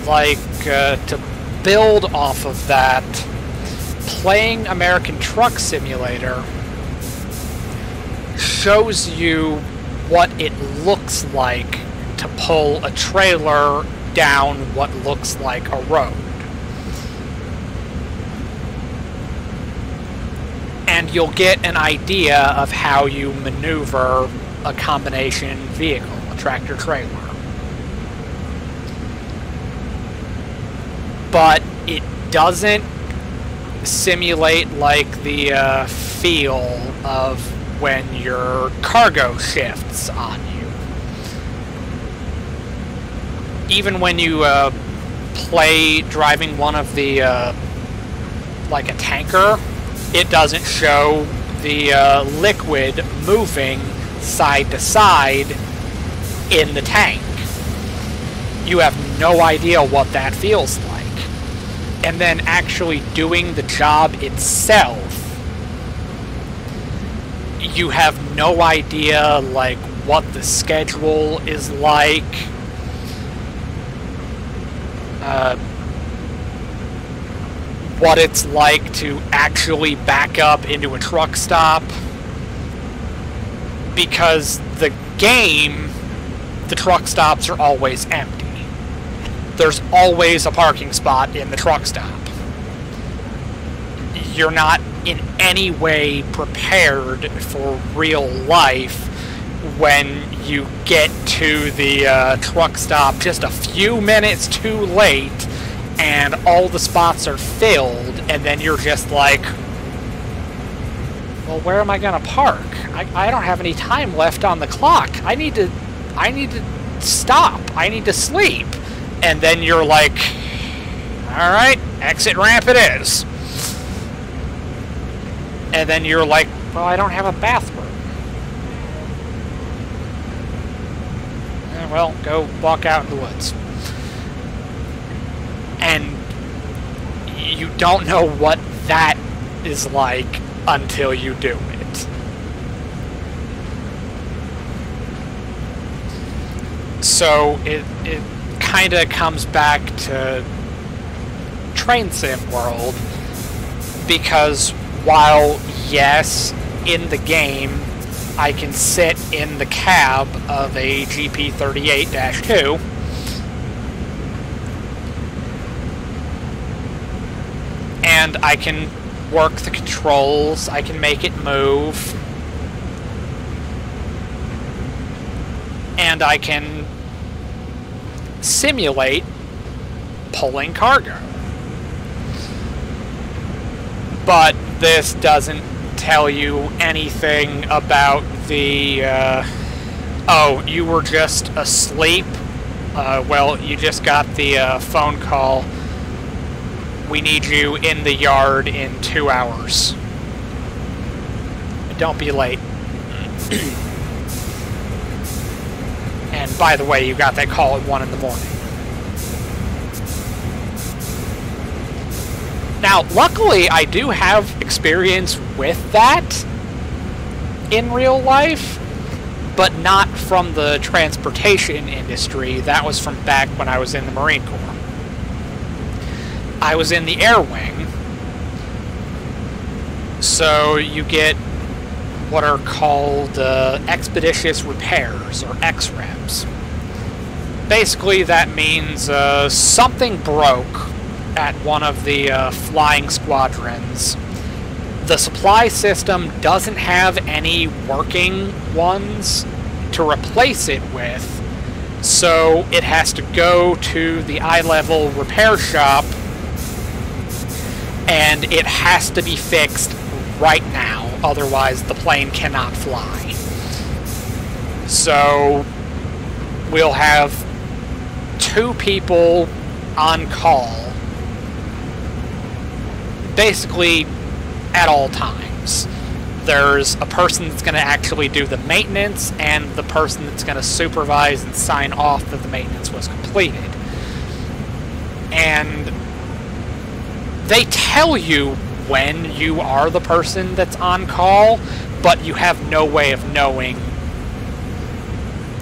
Like, to build off of that, playing American Truck Simulator shows you what it looks like to pull a trailer down what looks like a road. And you'll get an idea of how you maneuver a combination vehicle, a tractor-trailer. But it doesn't simulate like the feel of when your cargo shifts on you. Even when you play driving one of the like a tanker, it doesn't show the liquid moving side to side in the tank. You have no idea what that feels like. And then actually doing the job itself, you have no idea like what the schedule is like, what it's like to actually back up into a truck stop, because the game, the truck stops are always empty. There's always a parking spot in the truck stop. you're not in any way prepared for real life when you get to the truck stop just a few minutes too late and all the spots are filled, and then you're just like, well, where am I gonna park? I don't have any time left on the clock. I need to stop. I need to sleep. And then you're like, alright, exit ramp it is. And then you're like, well, I don't have a bathroom. Well, go walk out in the woods. And you don't know what that is like until you do it. So it kind of comes back to Train Sim World, because while, yes, in the game, I can sit in the cab of a GP38-2, and I can work the controls, I can make it move, and I can simulate pulling cargo. But this doesn't tell you anything about the, oh, you were just asleep? Well, you just got the phone call. We need you in the yard in 2 hours. Don't be late. And by the way, you got that call at 1 in the morning. Now, luckily, I do have experience with that in real life, but not from the transportation industry. That was from back when I was in the Marine Corps. I was in the Air Wing, so you get what are called expeditious repairs, or XREPs. Basically, that means something broke at one of the flying squadrons. The supply system doesn't have any working ones to replace it with, so it has to go to the eye-level repair shop, and it has to be fixed right now, otherwise the plane cannot fly. So we'll have 2 people on call basically at all times. There's a person that's going to actually do the maintenance and the person that's going to supervise and sign off that the maintenance was completed. And they tell you when you are the person that's on call, but you have no way of knowing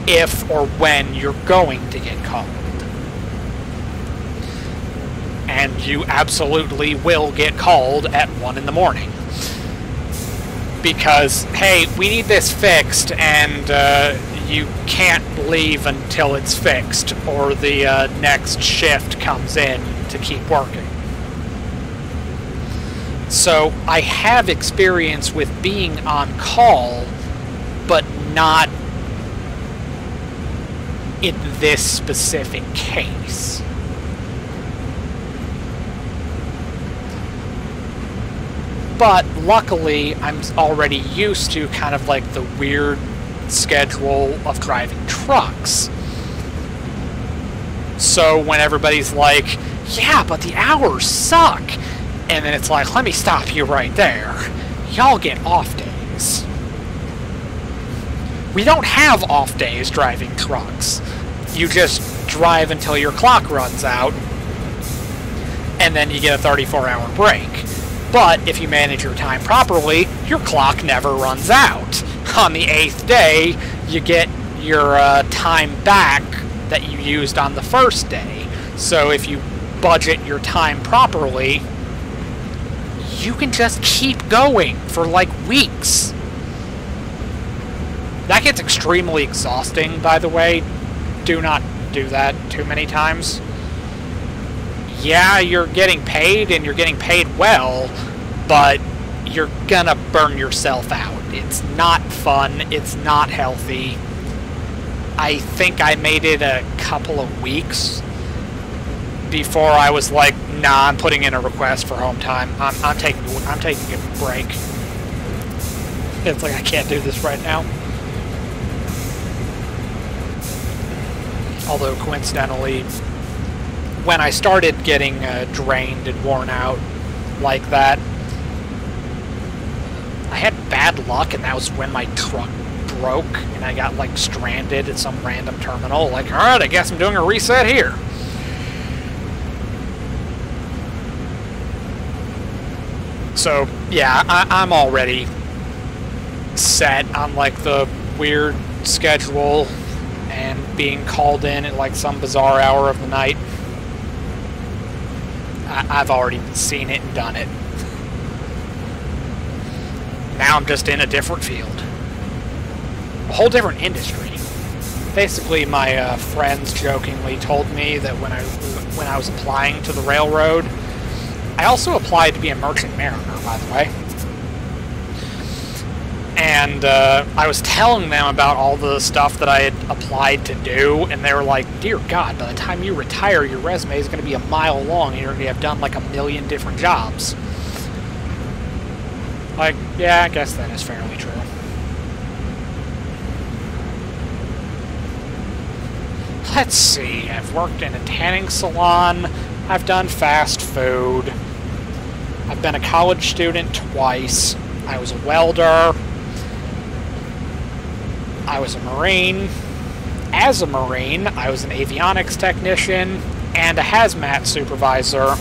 if or when you're going to get called. And you absolutely will get called at 1 in the morning. Because, hey, we need this fixed, and you can't leave until it's fixed, or the next shift comes in to keep working. So I have experience with being on call, but not in this specific case. But luckily, I'm already used to kind of like the weird schedule of driving trucks. So when everybody's like, yeah, but the hours suck, and then it's like, let me stop you right there. Y'all get off days. We don't have off days driving trucks. You just drive until your clock runs out, and then you get a 34-hour break. But if you manage your time properly, your clock never runs out. On the 8th day, you get your time back that you used on the first day. So if you budget your time properly, you can just keep going for like weeks. That gets extremely exhausting, by the way. Do not do that too many times. Yeah, you're getting paid, and you're getting paid well, but you're gonna burn yourself out. It's not fun, it's not healthy. I think I made it a couple of weeks before I was like, nah, I'm putting in a request for home time. I'm taking a break. It's like I can't do this right now. Although coincidentally, when I started getting drained and worn out like that, I had bad luck, and that was when my truck broke and I got like stranded at some random terminal. Like, alright, I guess I'm doing a reset here. So yeah, I'm already set on like the weird schedule and being called in at like some bizarre hour of the night. I've already seen it and done it. Now I'm just in a different field. A whole different industry. Basically, my friends jokingly told me that when I was applying to the railroad, I also applied to be a merchant mariner, by the way. And I was telling them about all the stuff that I had applied to do, and they were like, dear God, by the time you retire, your resume is going to be a mile long, and you're going to have done like a million different jobs. Like, yeah, I guess that is fairly true. Let's see, I've worked in a tanning salon, I've done fast food, I've been a college student twice, I was a welder, I was a Marine. As a Marine, I was an avionics technician and a hazmat supervisor.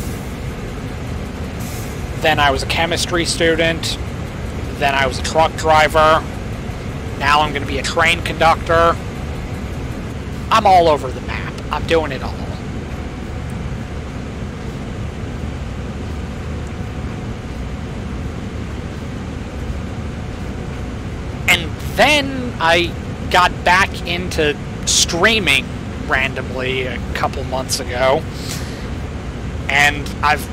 Then I was a chemistry student. Then I was a truck driver. Now I'm going to be a train conductor. I'm all over the map. I'm doing it all. And then I got back into streaming randomly a couple months ago. And I've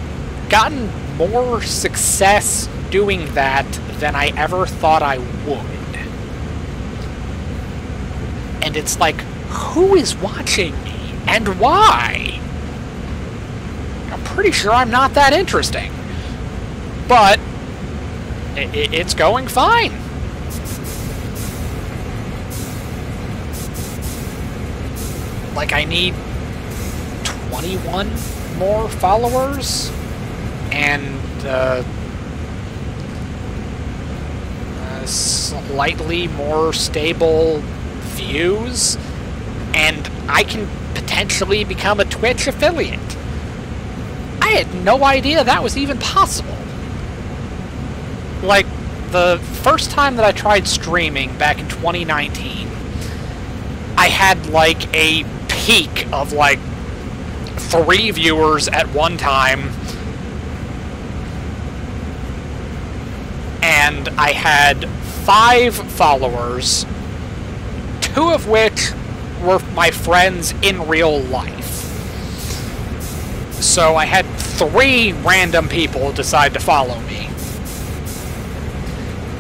gotten more success doing that than I ever thought I would. And it's like, who is watching me? And why? I'm pretty sure I'm not that interesting. But it's going fine. Like, I need 21 more followers and slightly more stable views, and I can potentially become a Twitch affiliate. I had no idea that was even possible. Like, the first time that I tried streaming back in 2019, I had like a peak of like 3 viewers at one time, and I had 5 followers, 2 of which were my friends in real life. So I had 3 random people decide to follow me.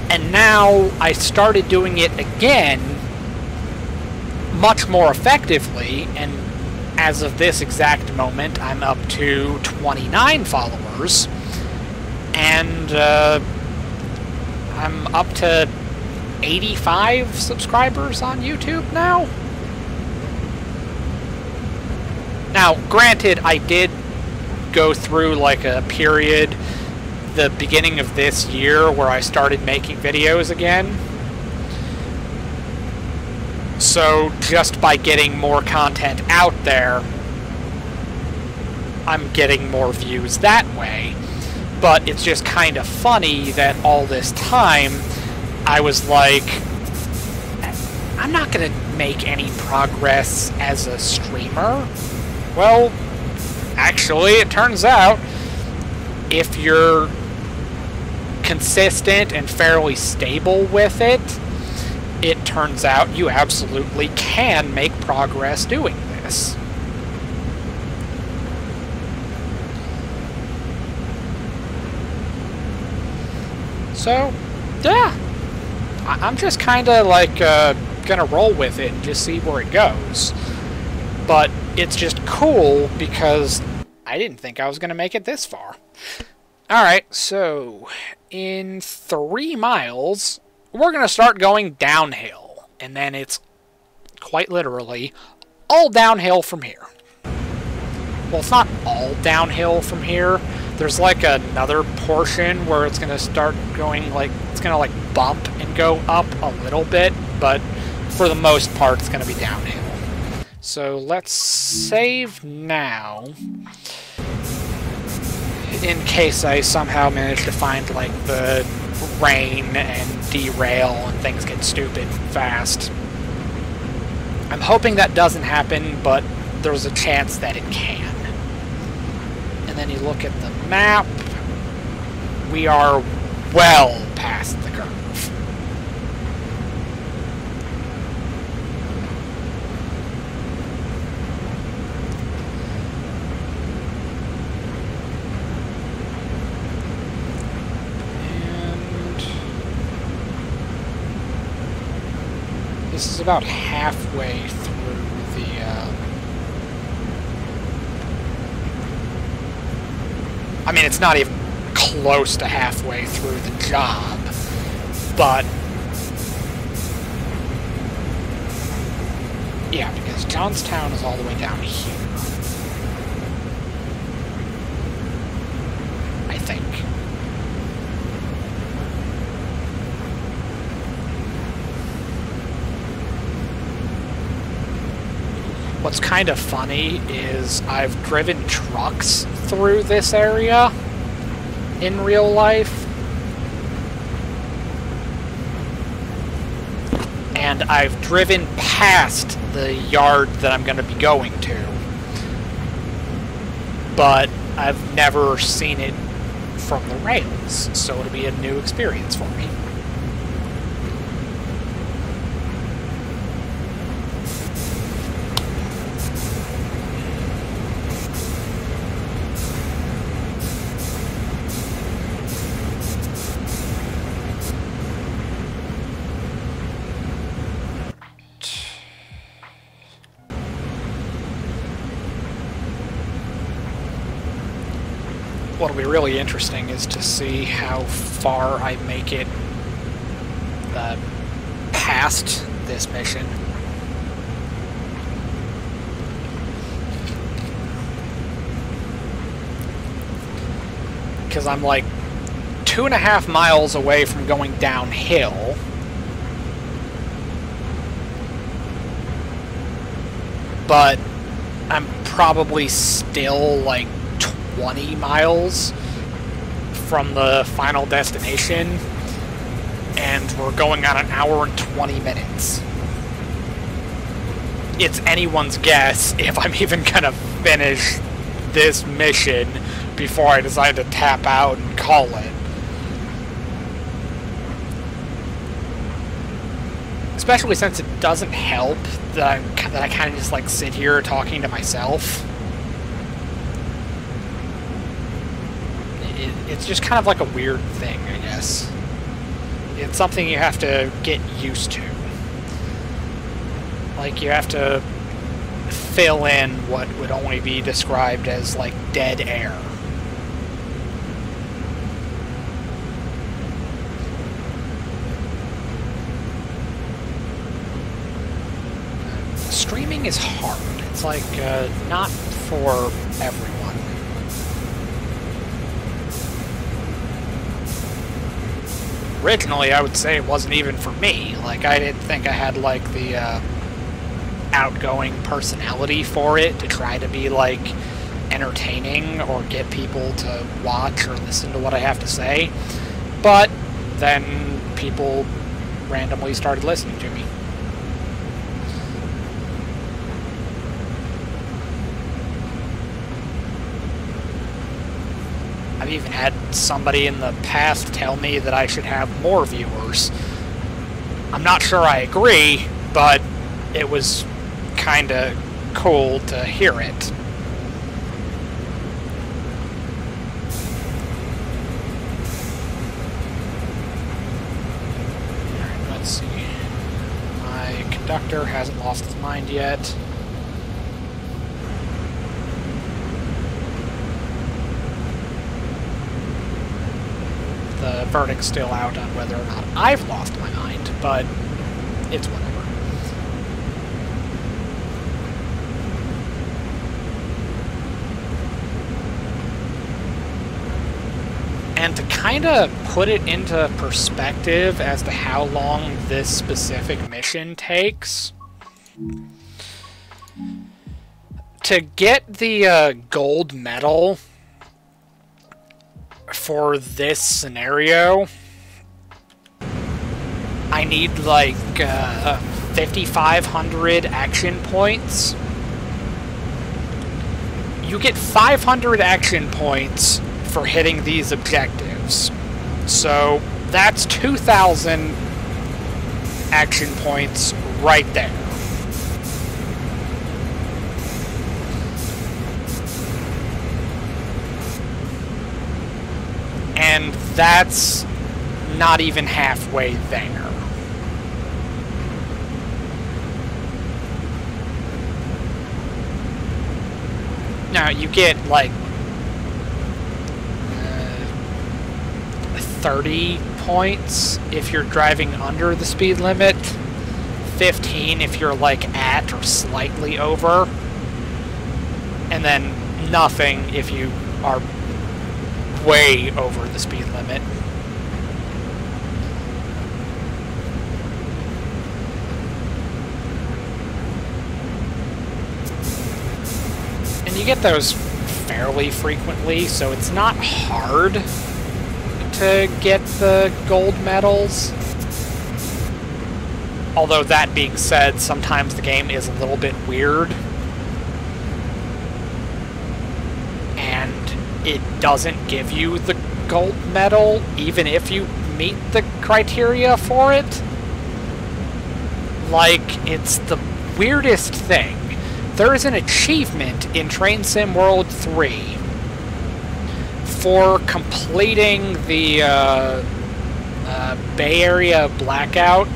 And now I started doing it again much more effectively, and as of this exact moment, I'm up to 29 followers, and I'm up to 85 subscribers on YouTube now. Now, granted, I did go through like a period, the beginning of this year, where I started making videos again. So just by getting more content out there, I'm getting more views that way. But it's just kind of funny that all this time I was like, I'm not going to make any progress as a streamer. Well, actually, it turns out if you're consistent and fairly stable with it, it turns out you absolutely can make progress doing this. So, yeah. I'm just kind of like gonna roll with it and just see where it goes. But it's just cool because I didn't think I was gonna make it this far. Alright, so in 3 miles, we're gonna start going downhill. And then it's quite literally all downhill from here. Well, it's not all downhill from here. There's like another portion where it's gonna start going like, it's gonna like bump and go up a little bit, but for the most part it's gonna be downhill. So let's save now, in case I somehow manage to find like the rain and derail and things get stupid fast. I'm hoping that doesn't happen, but there's a chance that it can. And then you look at the map, we are well past the curve. And this is about halfway through the I mean, it's not even close to halfway through the job, but yeah, because Johnstown is all the way down here, I think. What's kind of funny is I've driven trucks through this area in real life, and I've driven past the yard that I'm going to be going to, but I've never seen it from the rails, so it'll be a new experience for me. What'll be really interesting is to see how far I make it past this mission. Because I'm like 2.5 miles away from going downhill. But I'm probably still like 20 miles from the final destination, and we're going on 1 hour and 20 minutes. It's anyone's guess if I'm even gonna finish this mission before I decide to tap out and call it. Especially since it doesn't help that I kind of just like sit here talking to myself. It's just kind of like a weird thing, I guess. It's something you have to get used to. Like, you have to fill in what would only be described as, like, dead air. Streaming is hard. It's, like, not for everyone. Originally, I would say it wasn't even for me. Like, I didn't think I had, like, the outgoing personality for it to try to be, like, entertaining or get people to watch or listen to what I have to say. But then people randomly started listening to me. I've even had somebody in the past tell me that I should have more viewers. I'm not sure I agree, but it was kind of cool to hear it. conductor hasn't lost his mind yet. The verdict's still out on whether or not I've lost my mind, but it's whatever. And to kind of put it into perspective as to how long this specific mission takes, to get the gold medal for this scenario, I need like 5,500 action points. You get 500 action points for hitting these objectives. So that's 2,000 action points right there. And that's not even halfway there. Now you get like 30 points if you're driving under the speed limit, 15 if you're like at or slightly over, and then nothing if you are way over the speed limit. And you get those fairly frequently, so it's not hard to get the gold medals. Although that being said, sometimes the game is a little bit weird. And it doesn't give you the gold medal even if you meet the criteria for it. Like, it's the weirdest thing. There is an achievement in Train Sim World 3 for completing the Bay Area blackout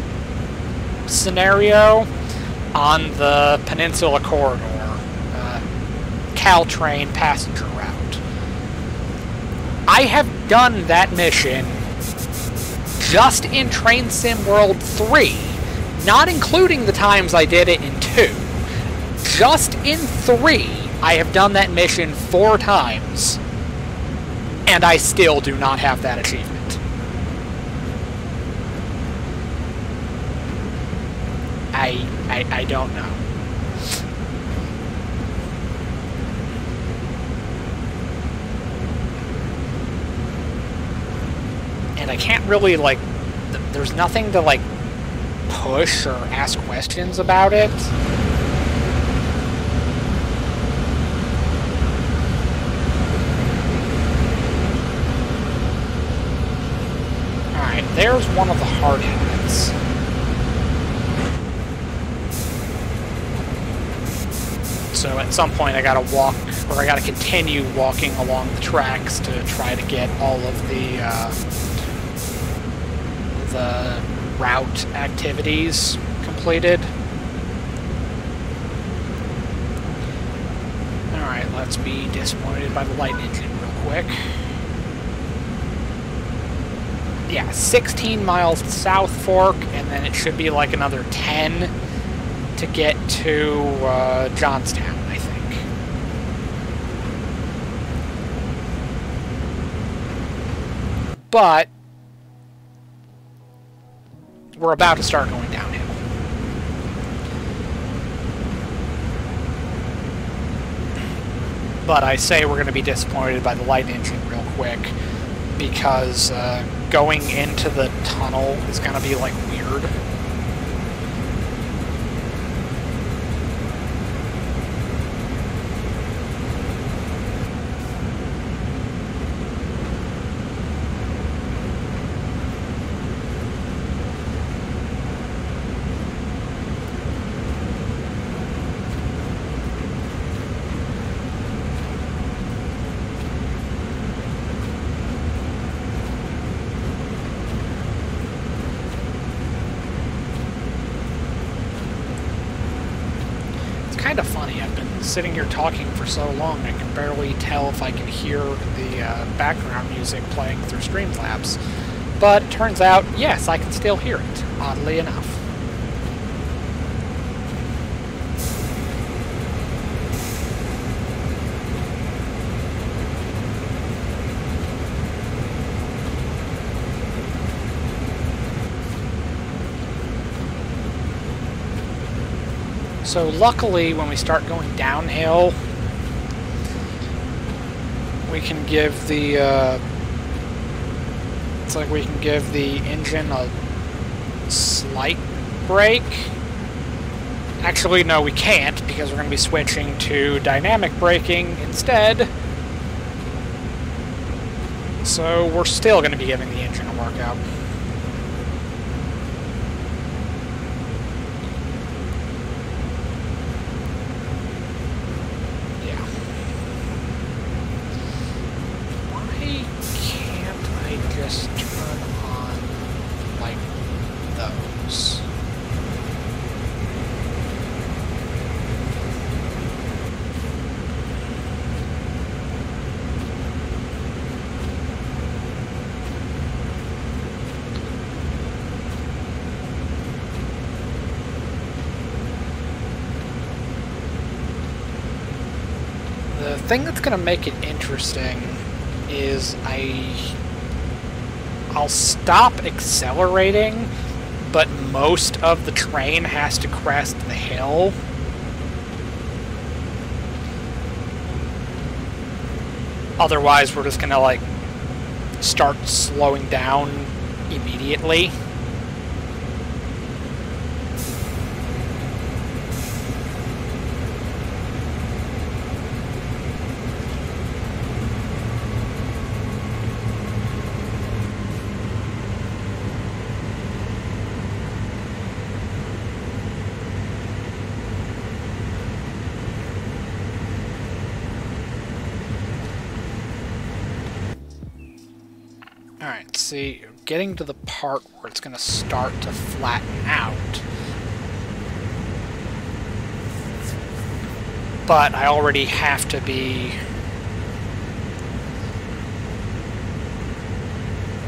scenario on the Peninsula Corridor, Caltrain passenger route. I have done that mission just in Train Sim World 3, not including the times I did it in 2. Just in 3, I have done that mission 4 times. And I still do not have that achievement. I don't know. And I can't really, like, there's nothing to, like, push or ask questions about it. There's one of the hard hats. So at some point I gotta walk, or I gotta continue walking along the tracks to try to get all of the route activities completed. Alright, let's be disappointed by the light engine real quick. Yeah, 16 miles to South Fork, and then it should be like another 10 to get to Johnstown, I think. But we're about to start going downhill. But I say we're going to be disappointed by the light engine real quick, because going into the tunnel is going to be, like, weird. sitting here talking for so long, I can barely tell if I can hear the background music playing through Streamlabs. But it turns out, yes, I can still hear it, oddly enough. So luckily, when we start going downhill, we can give the, it's like we can give the engine a slight brake. Actually, no, we can't, because we're going to be switching to dynamic braking instead. So we're still going to be giving the engine a workout. Just turn on like those. The thing that's going to make it interesting is I'll stop accelerating, but most of the train has to crest the hill. Otherwise, we're just gonna, like, start slowing down immediately. Alright, see, getting to the part where it's going to start to flatten out. But I already have to be...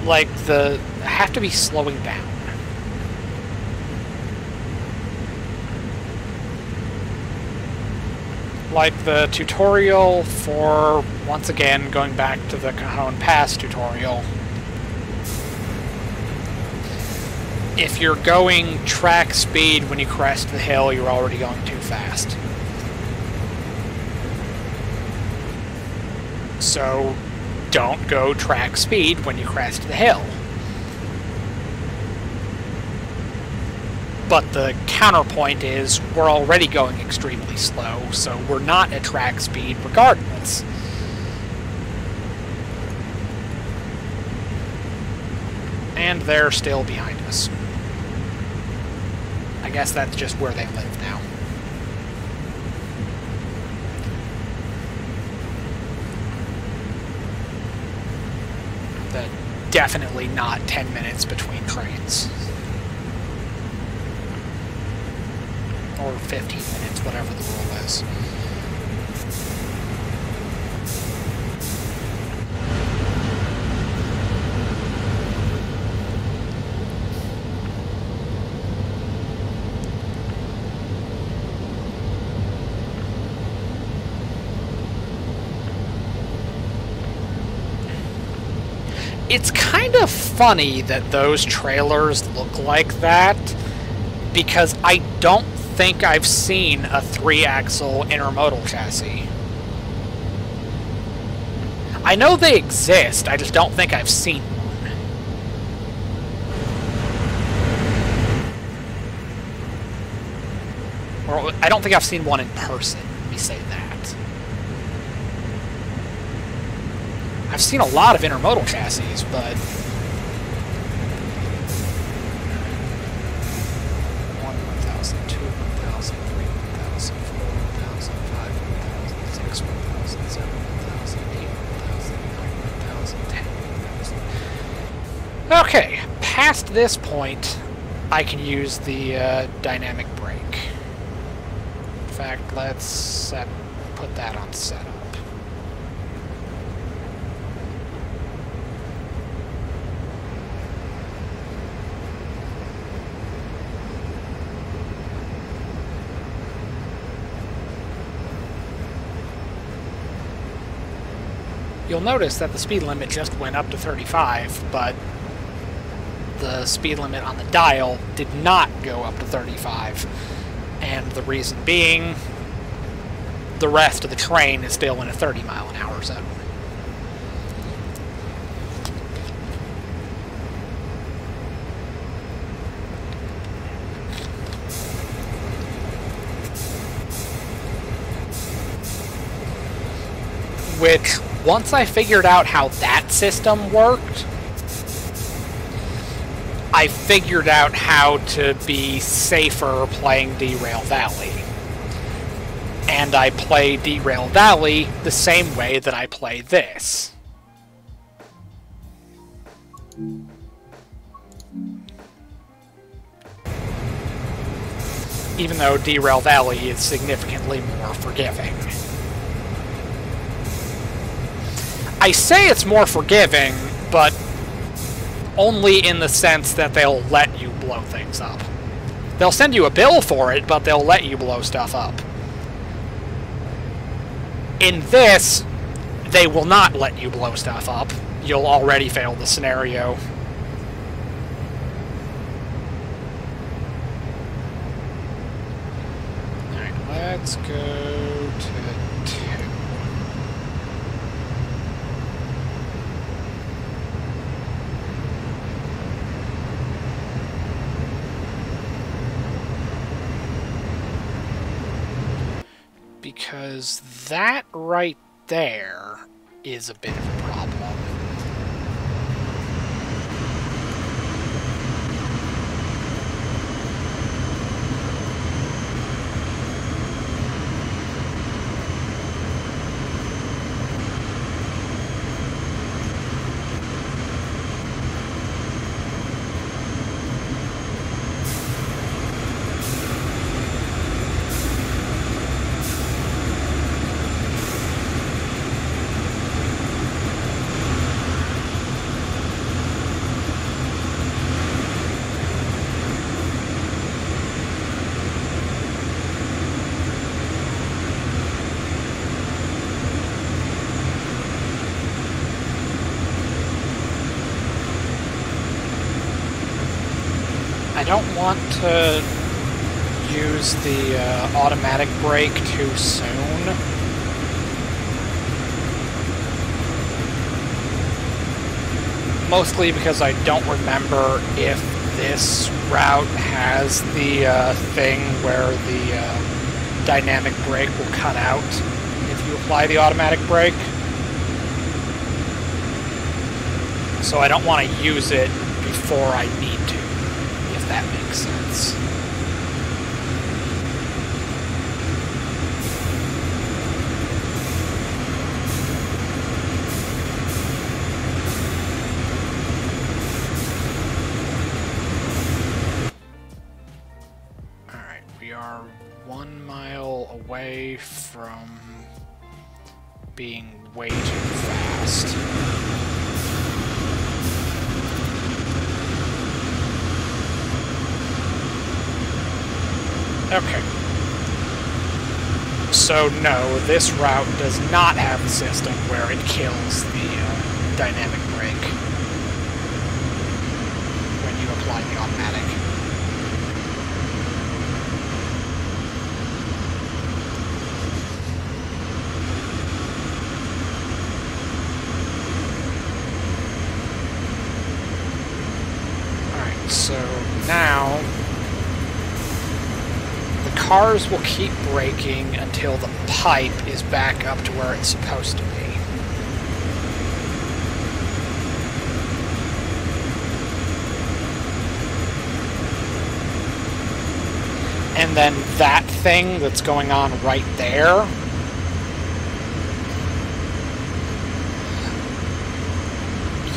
I have to be slowing down. Like the tutorial for, once again, going back to the Cajon Pass tutorial. If you're going track speed when you crest the hill, you're already going too fast. So, don't go track speed when you crest the hill. But the counterpoint is, we're already going extremely slow, so we're not at track speed regardless. And they're still behind us. I guess that's just where they live now. Definitely not 10 minutes between trains. Or 15 minutes, whatever the rule is. It's kind of funny that those trailers look like that, because I don't think I've seen a 3-axle intermodal chassis. I know they exist, I just don't think I've seen one. Or I don't think I've seen one in person, let me say that. I've seen a lot of intermodal chassis, but... 1, 1,000, 2, 1,000, 3, 1,000, 4, 1,000, 5, 1,000, 6, 1,000, 7, 1,000, 8, 1,000, 9, 1,000, 10, 1,000. Okay, past this point, I can use the dynamic brake. In fact, let's set put that on setup. You'll notice that the speed limit just went up to 35, but the speed limit on the dial did not go up to 35. And the reason being, the rest of the train is still in a 30-mile-an-hour zone. Which, once I figured out how that system worked, I figured out how to be safer playing Derail Valley. And I play Derail Valley the same way that I play this. Even though Derail Valley is significantly more forgiving. I say it's more forgiving, but only in the sense that they'll let you blow things up. They'll send you a bill for it, but they'll let you blow stuff up. In this, they will not let you blow stuff up. You'll already fail the scenario. Alright, let's go to 2. Because that right there is a bit of a problem. I don't want to use the automatic brake too soon. Mostly because I don't remember if this route has the thing where the dynamic brake will cut out if you apply the automatic brake. So I don't want to use it before I need to. That makes sense. Alright, we are 1 mile away from being way too fast. Okay. So no, this route does not have a system where it kills the dynamic brake when you apply the automatic. Alright, so now cars will keep braking until the pipe is back up to where it's supposed to be. And then that thing that's going on right there,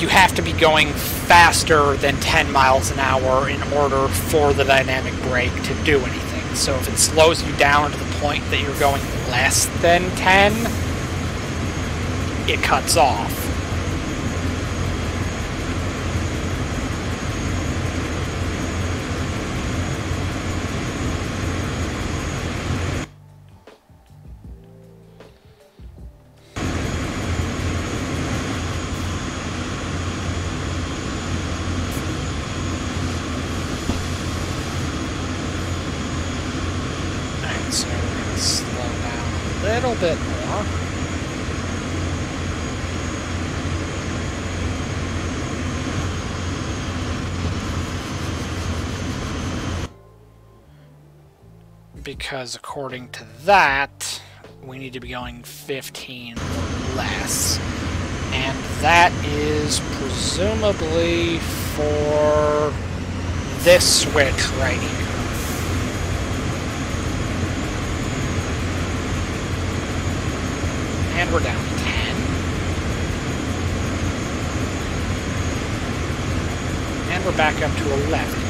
you have to be going faster than 10 miles an hour in order for the dynamic brake to do anything. So if it slows you down to the point that you're going less than 10, it cuts off. So we're going to slow down a little bit more. Because according to that, we need to be going 15 or less. And that is presumably for this switch right here. And we're down to 10. And we're back up to 11.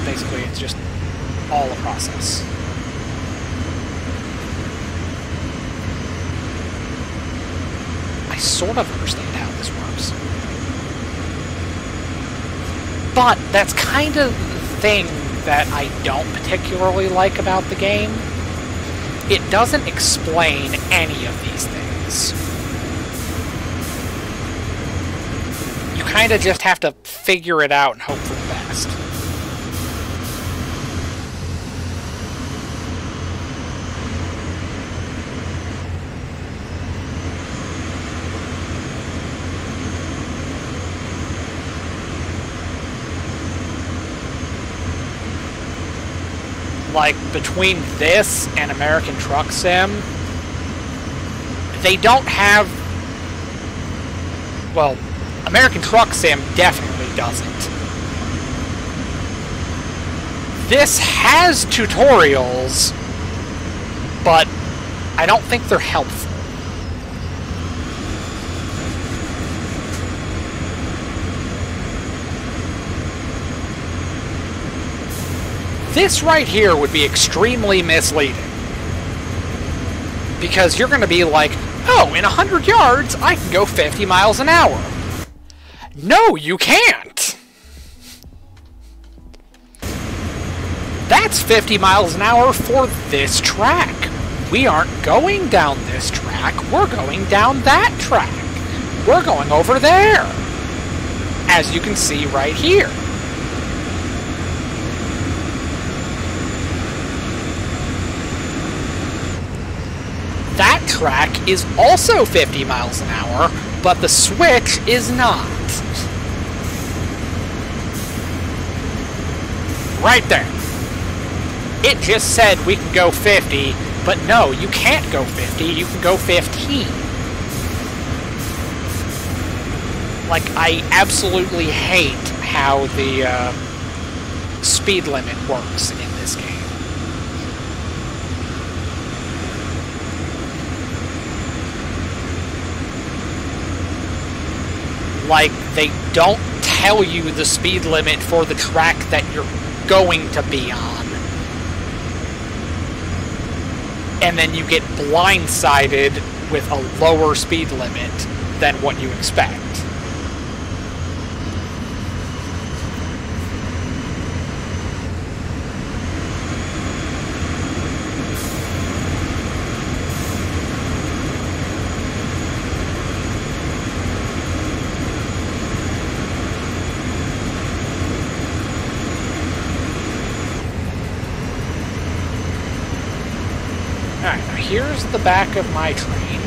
Basically, it's just all a process. I sort of understand how this works. But that's kind of the thing that I don't particularly like about the game. It doesn't explain any of these things. You kind of just have to figure it out and hope for the best. Like, between this and American Truck Sim, they don't have... Well, American Truck Sim definitely doesn't. This has tutorials, but I don't think they're helpful. This right here would be extremely misleading. Because you're going to be like, oh, in 100 yards, I can go 50 miles an hour. No, you can't! That's 50 miles an hour for this track. We aren't going down this track, we're going down that track. We're going over there. As you can see right here. That track is also 50 miles an hour, but the switch is not. Right there. It just said we can go 50, but no, you can't go 50, you can go 15. Like, I absolutely hate how the speed limit works in this game. Like, they don't tell you the speed limit for the track that you're going to be on. And then you get blindsided with a lower speed limit than what you expect. Alright, now here's the back of my train.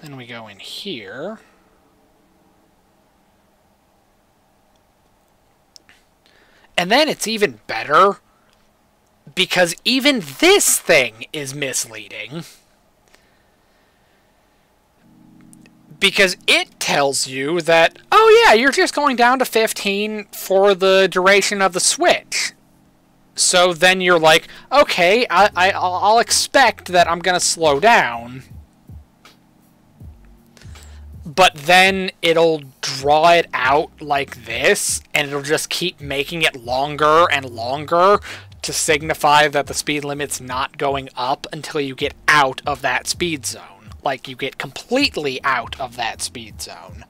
Then we go in here. And then it's even better, because even this thing is misleading. Because it tells you that, oh yeah, you're just going down to 15 for the duration of the switch. So then you're like, okay, I'll expect that I'm going to slow down. But then it'll draw it out like this, and it'll just keep making it longer and longer to signify that the speed limit's not going up until you get out of that speed zone. Like, you get completely out of that speed zone.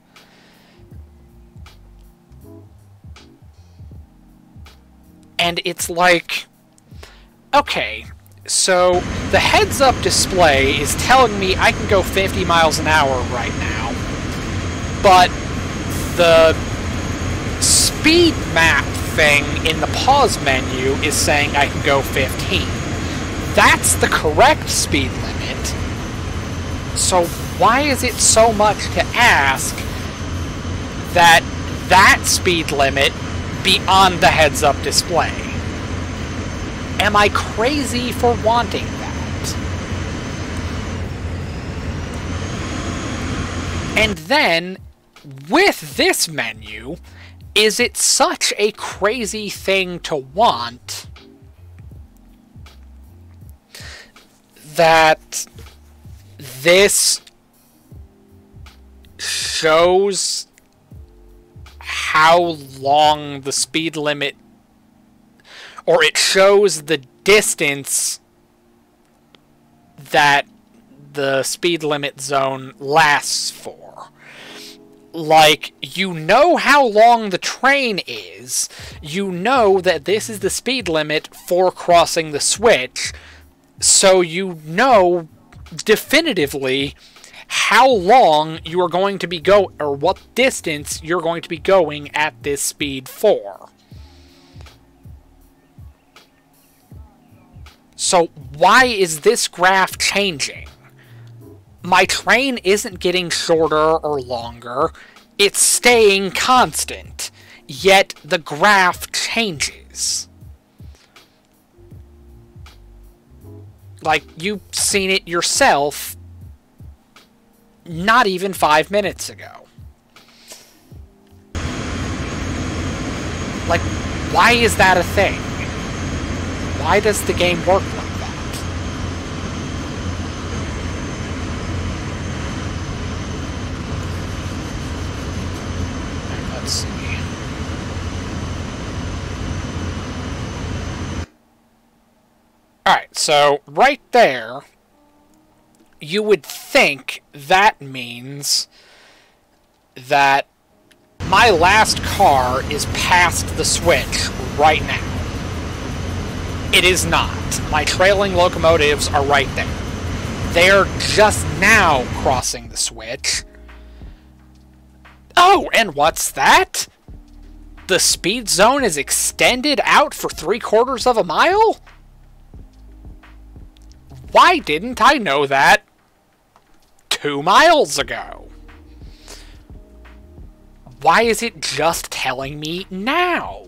And it's like, okay, so the heads-up display is telling me I can go 50 miles an hour right now, but the speed map thing in the pause menu is saying I can go 15. That's the correct speed limit. So why is it so much to ask that that speed limit be on the heads-up display? Am I crazy for wanting that? And then, with this menu, is it such a crazy thing to want that this shows how long the speed limit, or it shows the distance that the speed limit zone lasts for? Like, you know how long the train is, you know that this is the speed limit for crossing the switch, so you know definitively how long you are going to be or what distance you're going to be going at this speed for. So why is this graph changing? My train isn't getting shorter or longer, it's staying constant, yet the graph changes. Like, you've seen it yourself not even 5 minutes ago. Like, why is that a thing? Why does the game work like that? Let's see. Alright, so right there, you would think that means that my last car is past the switch right now. It is not. My trailing locomotives are right there. They're just now crossing the switch. Oh, and what's that? The speed zone is extended out for 3/4 of a mile? Why didn't I know that 2 miles ago? Why is it just telling me now?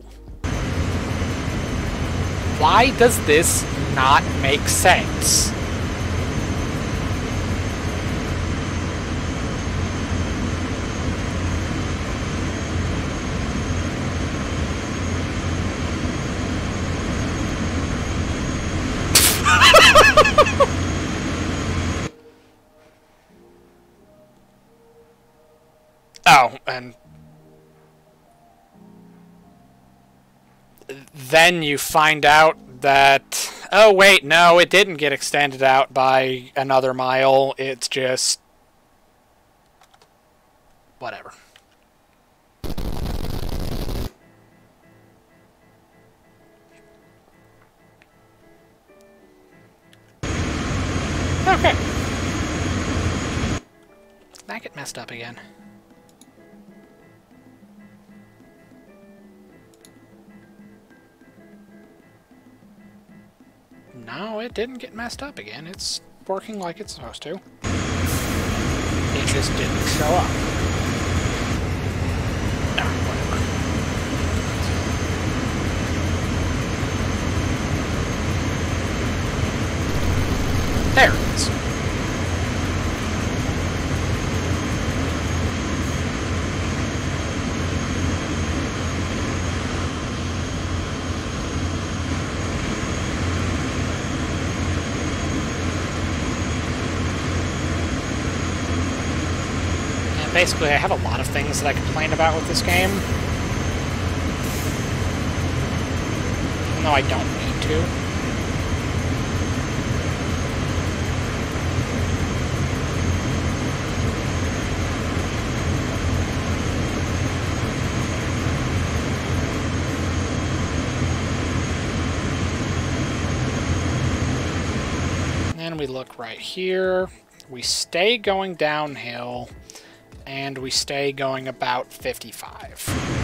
Why does this not make sense? Oh, and then you find out that, oh wait, no, it didn't get extended out by another mile, it's just whatever. Okay. Did that get messed up again? No, it didn't get messed up again. It's working like it's supposed to. It just didn't show up. Ah, whatever. There it is. basically, I have a lot of things that I complain about with this game. Even though I don't need to. And we look right here. We stay going downhill, and we stay going about 55.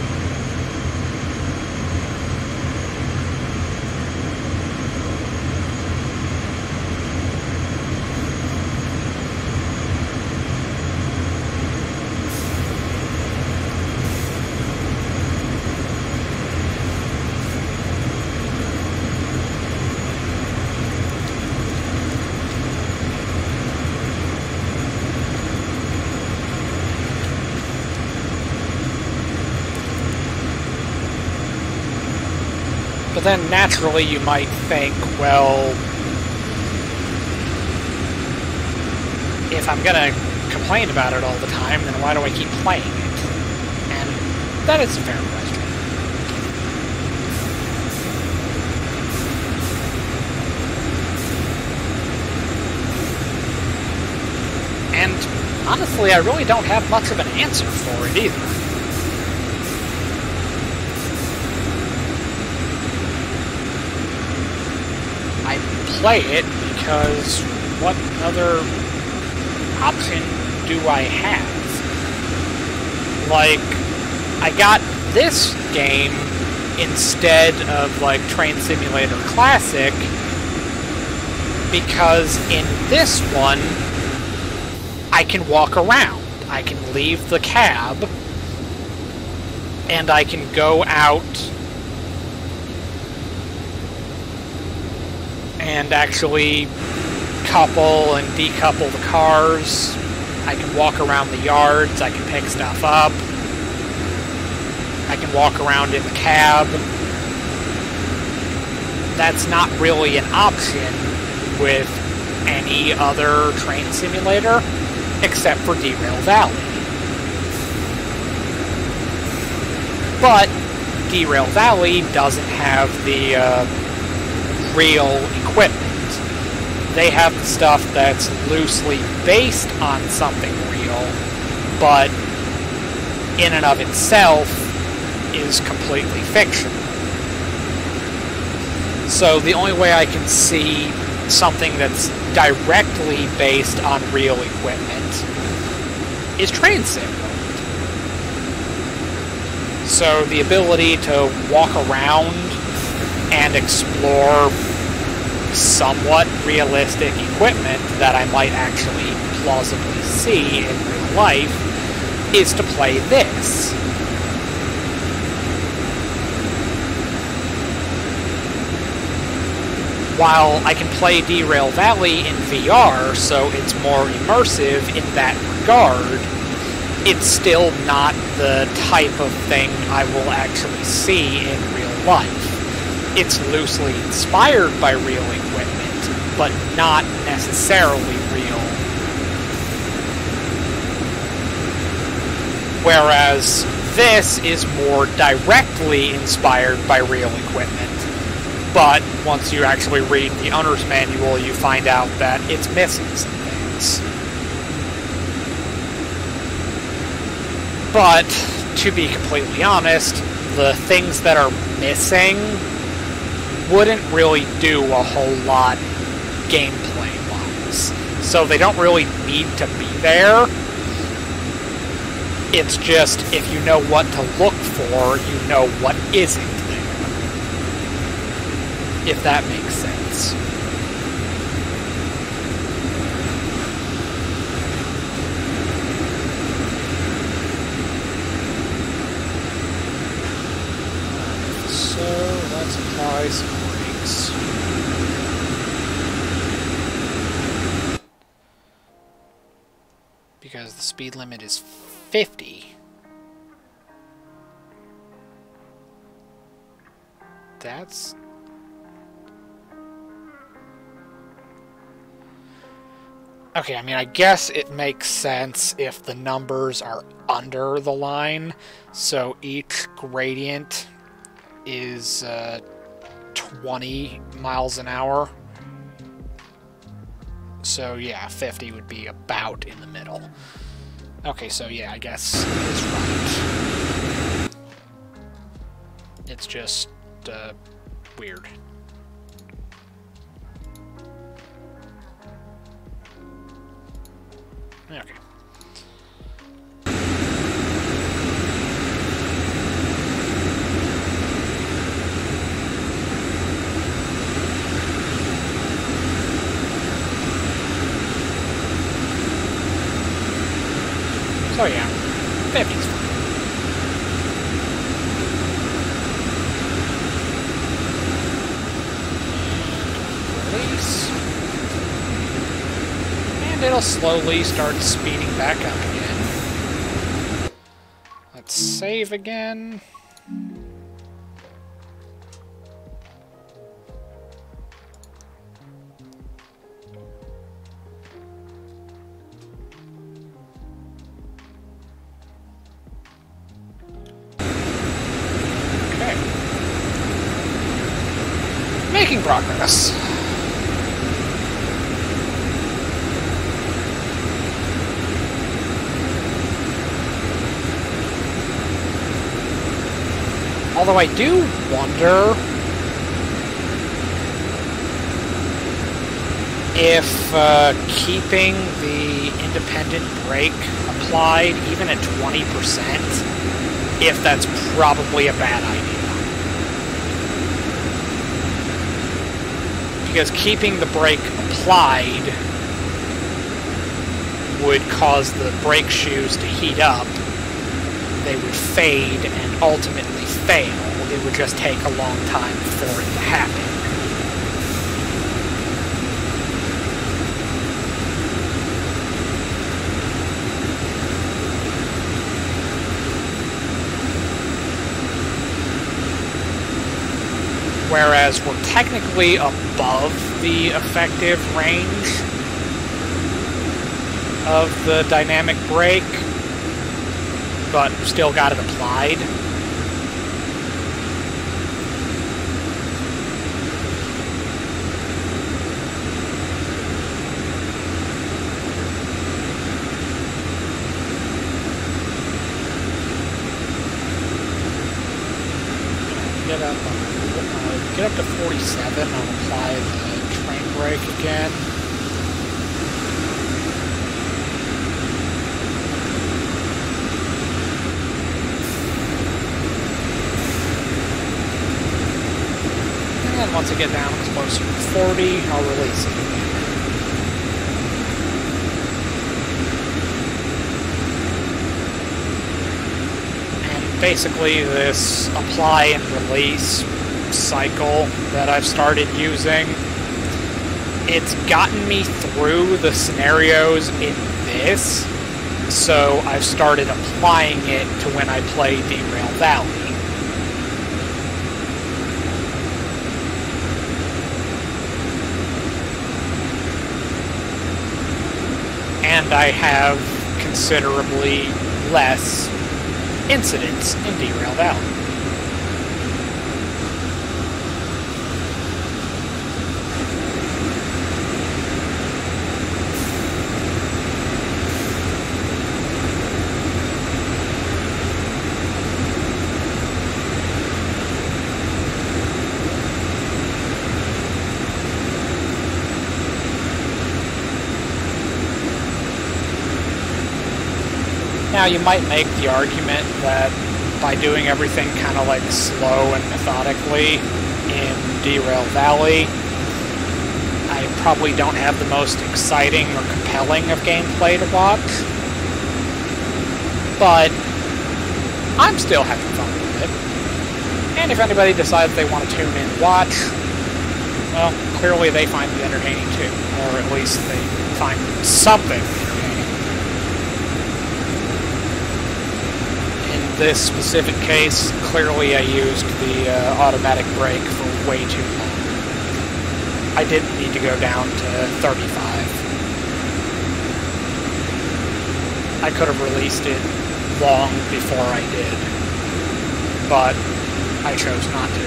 But then naturally you might think, well, if I'm gonna complain about it all the time, then why do I keep playing it? And that is a fair question. And honestly, I really don't have much of an answer for it either. Play it because what other option do I have? Like, I got this game instead of like Train Simulator Classic because in this one I can walk around. I can leave the cab and I can go out and actually couple and decouple the cars. I can walk around the yards, I can pick stuff up, I can walk around in the cab. That's not really an option with any other train simulator except for Derail Valley. But Derail Valley doesn't have the real equipment. They have the stuff that's loosely based on something real, but in and of itself is completely fictional. So the only way I can see something that's directly based on real equipment is Train Sim World. So the ability to walk around and explore somewhat realistic equipment that I might actually plausibly see in real life is to play this. While I can play Derail Valley in VR, so it's more immersive in that regard, it's still not the type of thing I will actually see in real life. It's loosely inspired by real equipment, but not necessarily real. Whereas this is more directly inspired by real equipment. But once you actually read the owner's manual, you find out that it's missing some things. But, to be completely honest, the things that are missing wouldn't really do a whole lot gameplay-wise. So they don't really need to be there. It's just, if you know what to look for, you know what isn't there. If that makes sense. So let's apply some brakes. Because the speed limit is 50. Okay, I mean, I guess it makes sense if the numbers are under the line. So each gradient is 20 miles an hour. So yeah, 50 would be about in the middle. Okay, so yeah, I guess it's right. It's just weird. Okay. So yeah, 50's fine. Release. And it'll slowly start speeding back up again. Let's save again. Making progress. Although I do wonder if keeping the independent brake applied even at 20%, if that's probably a bad idea. Because keeping the brake applied would cause the brake shoes to heat up. They would fade and ultimately fail. It would just take a long time for it to happen. Whereas we're technically above the effective range of the dynamic brake, but still got it applied. Get up to 47, I'll apply the train brake again. And then once I get down closer to 40, I'll release it. And basically this apply and release cycle that I've started using, it's gotten me through the scenarios in this, so I've started applying it to when I play Derail Valley. And I have considerably less incidents in Derail Valley. Now, you might make the argument that by doing everything kind of like slow and methodically in Derail Valley, I probably don't have the most exciting or compelling of gameplay to watch. But I'm still having fun with it. And if anybody decides they want to tune in and watch, well, clearly they find it entertaining too. Or at least they find something entertaining. In this specific case, clearly I used the automatic brake for way too long. I didn't need to go down to 35. I could have released it long before I did, but I chose not to.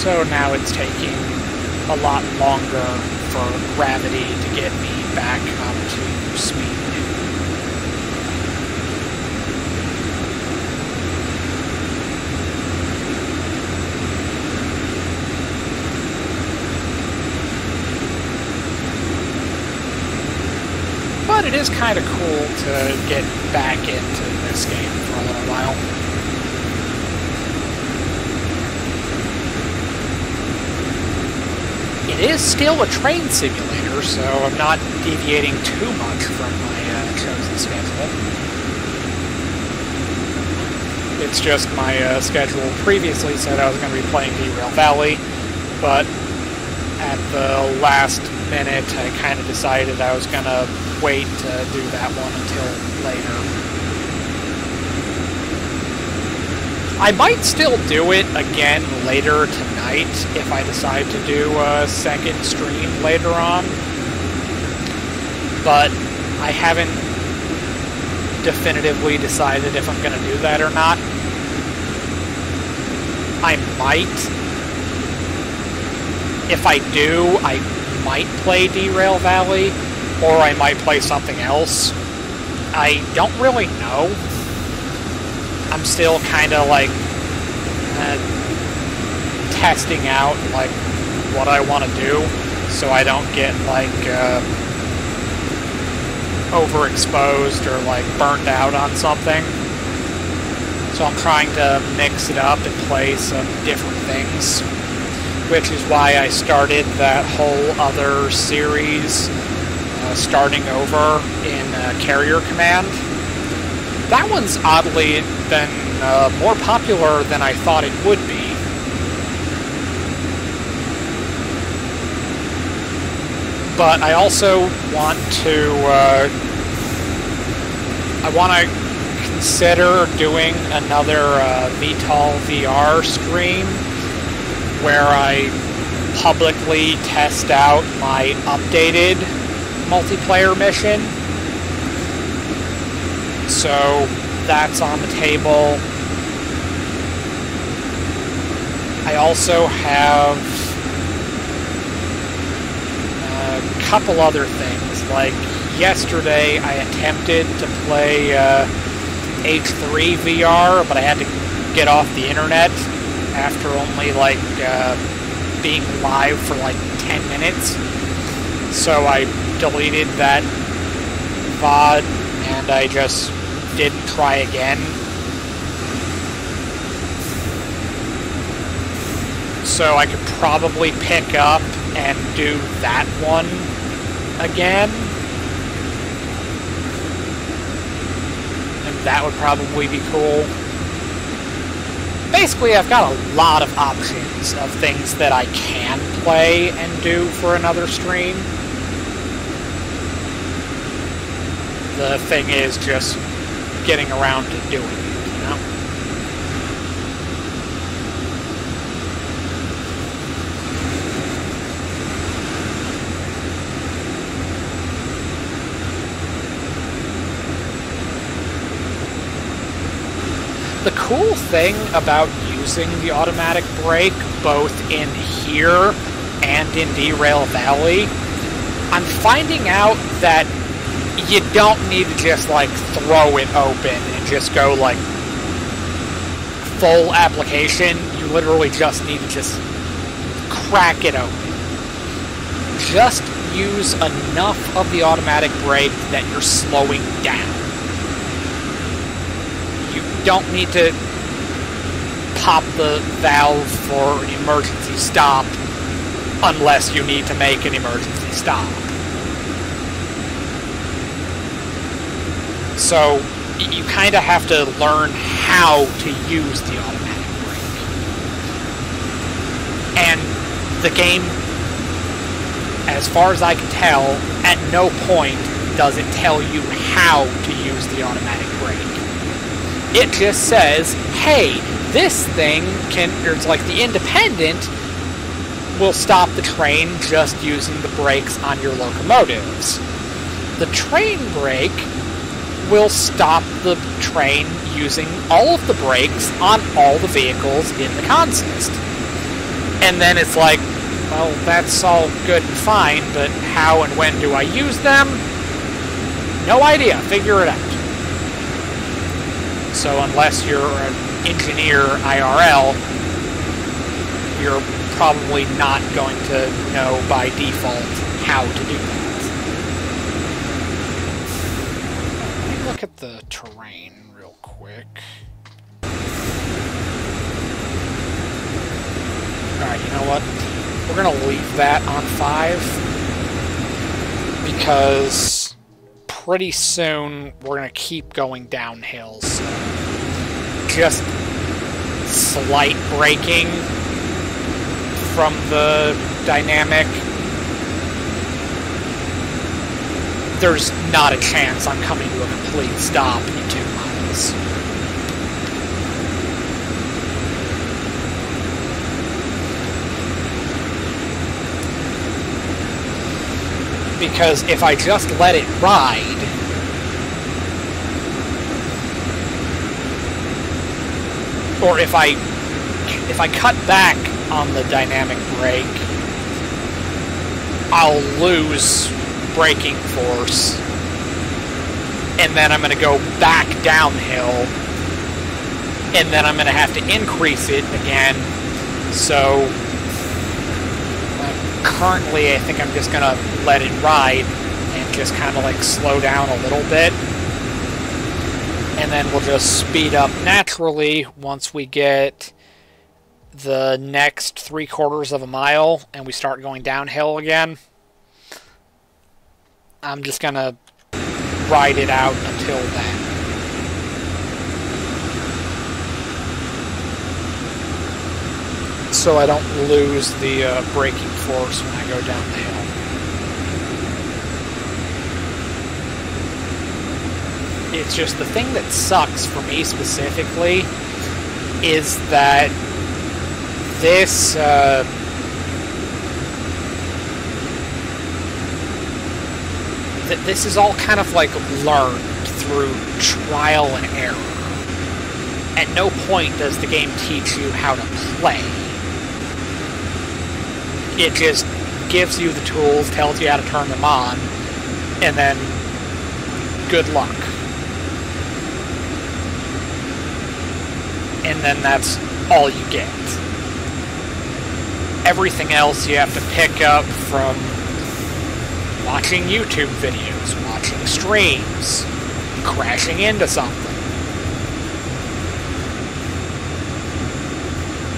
So now it's taking a lot longer for gravity to get me back up to speed. But it is kind of cool to get back into this game for a little while. It is still a train simulator, so I'm not deviating too much from my chosen schedule. It's just my schedule previously said I was going to be playing Derail Valley, but at the last minute I kind of decided I was going to wait to do that one until later. I might still do it again later tonight if I decide to do a second stream later on, but I haven't definitively decided if I'm going to do that or not. I might. If I do, I might play Derail Valley, or I might play something else. I don't really know. I'm still kind of like testing out like what I want to do, so I don't get like overexposed or like burnt out on something. So I'm trying to mix it up and play some different things, which is why I started that whole other series, starting over in Carrier Command. That one's oddly been more popular than I thought it would be. But I also want to consider doing another VTOL VR stream where I publicly test out my updated multiplayer mission. So that's on the table. I also have a couple other things. Like yesterday I attempted to play H3 VR, but I had to get off the internet after only like being live for like 10 minutes. So I deleted that VOD and I just didn't try again. So I could probably pick up and do that one again. And that would probably be cool. Basically, I've got a lot of options of things that I can play and do for another stream. The thing is just getting around to doing it, you know? The cool thing about using the automatic brake, both in here and in Derail Valley, I'm finding out that you don't need to just like throw it open and just go like full application. You literally just need to just crack it open. Just use enough of the automatic brake that you're slowing down. You don't need to pop the valve for an emergency stop unless you need to make an emergency stop. So you kind of have to learn how to use the automatic brake. And the game, as far as I can tell, at no point does it tell you how to use the automatic brake. It just says, hey, this thing can, it's like the independent will stop the train just using the brakes on your locomotives. The train brake will stop the train using all of the brakes on all the vehicles in the consist. And then it's like, well, that's all good and fine, but how and when do I use them? No idea. Figure it out. So unless you're an engineer IRL, you're probably not going to know by default how to do that. Let me look at the terrain real quick. Alright, you know what? We're going to leave that on 5 because pretty soon we're going to keep going downhill. So just slight braking from the dynamic. There's not a chance I'm coming to a complete stop in 2 miles. Because if I just let it ride, or if I cut back on the dynamic brake, I'll lose braking force, and then I'm going to go back downhill, and then I'm going to have to increase it again. So currently I think I'm just going to let it ride and just kind of like slow down a little bit, and then we'll just speed up naturally once we get the next 3/4 of a mile and we start going downhill again. I'm just going to ride it out until then. So I don't lose the braking force when I go down the hill. It's just the thing that sucks for me specifically is that this this is all kind of like learned through trial and error. At no point does the game teach you how to play. It just gives you the tools, tells you how to turn them on, and then good luck. And then that's all you get. Everything else you have to pick up from watching YouTube videos, watching streams, crashing into something.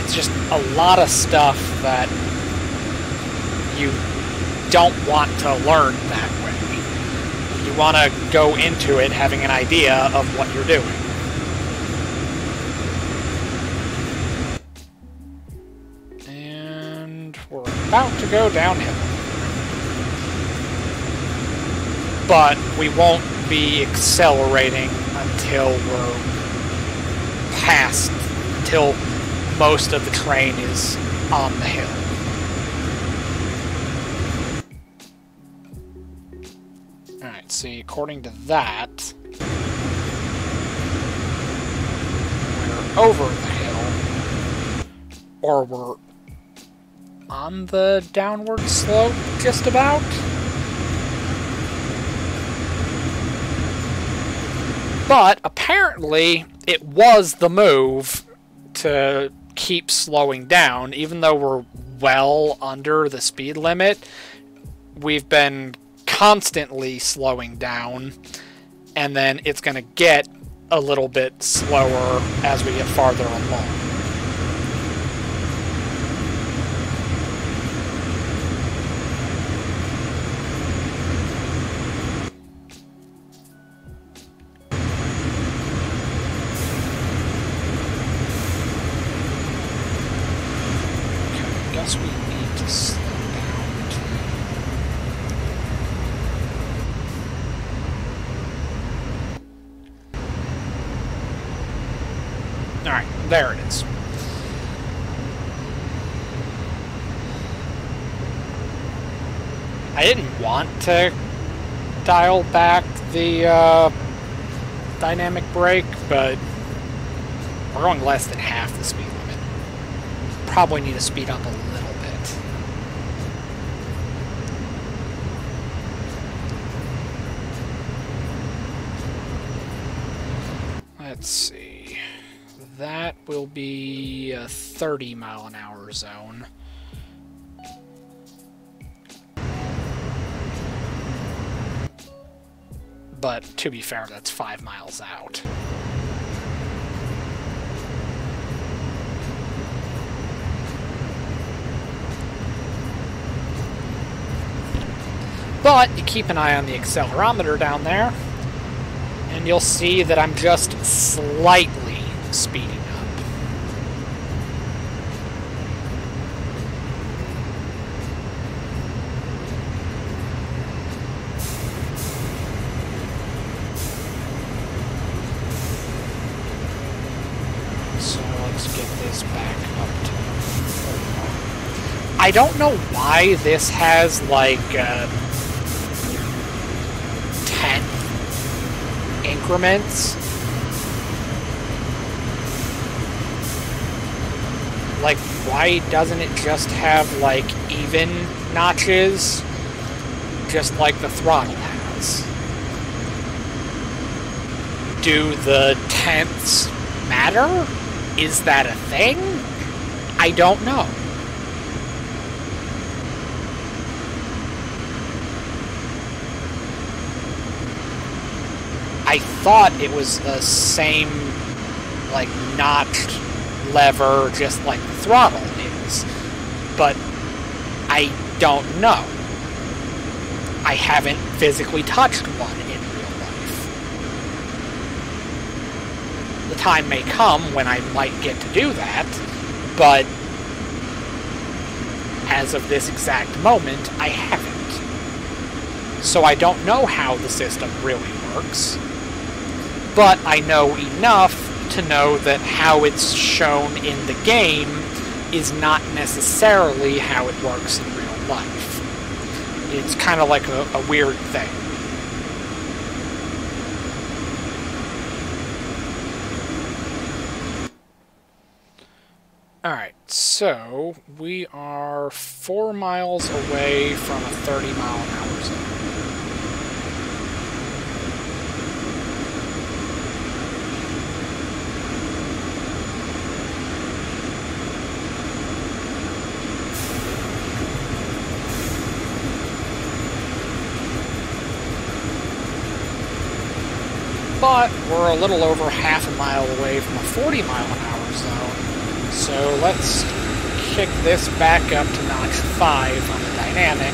It's just a lot of stuff that you don't want to learn that way. You want to go into it having an idea of what you're doing. And we're about to go downhill. But we won't be accelerating until we're past, until most of the train is on the hill. Alright, see, according to that, we're over the hill, or we're on the downward slope, just about. But apparently, it was the move to keep slowing down. Even though we're well under the speed limit, we've been constantly slowing down, and then it's going to get a little bit slower as we get farther along. We need to slow down. Alright, there it is. I didn't want to dial back the dynamic brake, but we're going less than half the speed limit. Probably need to speed up a little bit. Let's see. That will be a 30-mile-an-hour zone. But to be fair, that's 5 miles out. But you keep an eye on the accelerometer down there, and you'll see that I'm just slightly speeding up. So let's get this back up to 4. I don't know why this has like 10 increments. Like, why doesn't it just have like even notches, just like the throttle has? Do the tenths matter? Is that a thing? I don't know. I thought it was the same, like, notched lever, just like the throttle is. But I don't know. I haven't physically touched one in real life. The time may come when I might get to do that, but as of this exact moment, I haven't. So I don't know how the system really works, but I know enough to know that how it's shown in the game is not necessarily how it works in real life. It's kind of like a weird thing. Alright, so we are 4 miles away from a 30-mile-an-hour zone. But we're a little over half a mile away from a 40-mile-an-hour zone. So let's kick this back up to notch 5 on the dynamic.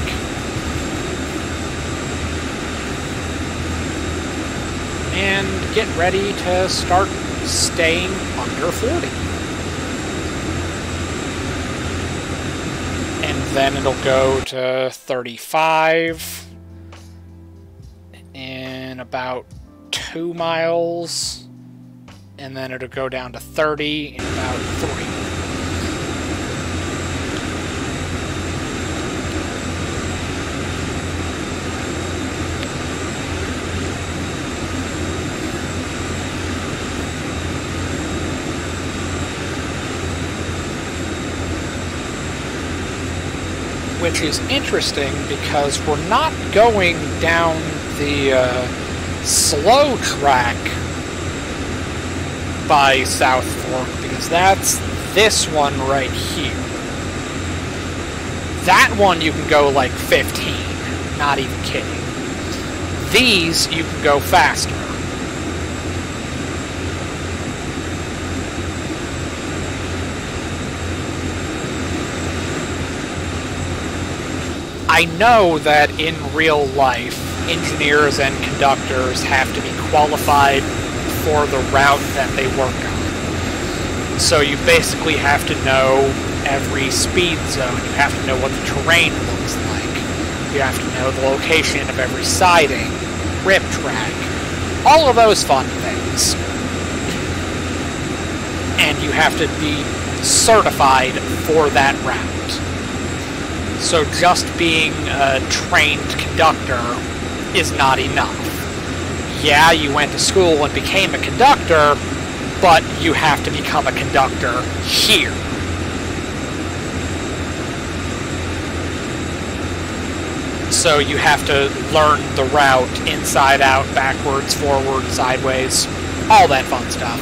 And get ready to start staying under 40. And then it'll go to 35 in about 2 miles. And then it'll go down to 30 in about 3. Which is interesting because we're not going down the slow track by South Fork, because that's this one right here. That one you can go like 15, not even kidding. These you can go faster. I know that in real life, engineers and conductors have to be qualified for the route that they work on. So you basically have to know every speed zone. You have to know what the terrain looks like. You have to know the location of every siding, rip track, all of those fun things. And you have to be certified for that route. So just being a trained conductor is not enough. Yeah, you went to school and became a conductor, but you have to become a conductor here. So you have to learn the route inside out, backwards, forward, sideways, all that fun stuff.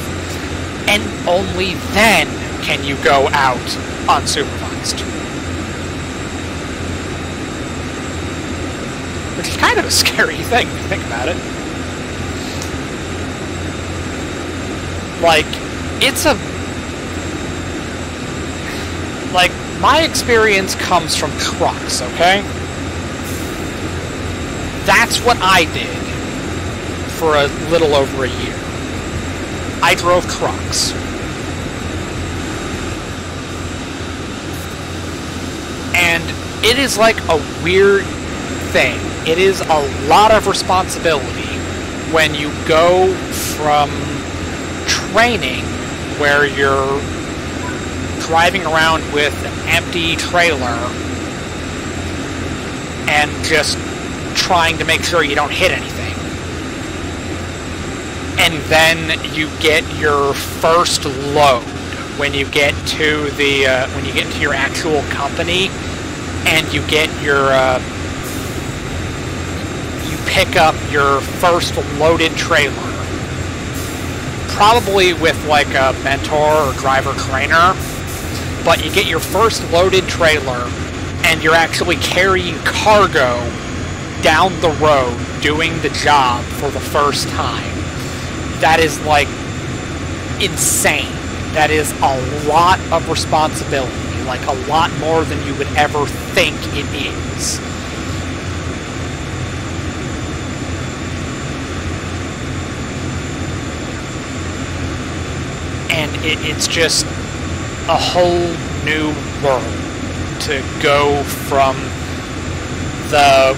And only then can you go out unsupervised. Which is kind of a scary thing if you think about it. Like, it's a... Like, my experience comes from trucks, okay? That's what I did for a little over a year. I drove trucks. And it is like a weird thing. It is a lot of responsibility when you go from training where you're driving around with an empty trailer and just trying to make sure you don't hit anything. And then you get your first load when you get to the when you get into your actual company, and you get your you pick up your first loaded trailer, probably with like a mentor or driver trainer. But you get your first loaded trailer, and you're actually carrying cargo down the road, doing the job for the first time. That is, like, insane. That is a lot of responsibility. Like, a lot more than you would ever think it is. And it's just a whole new world to go from the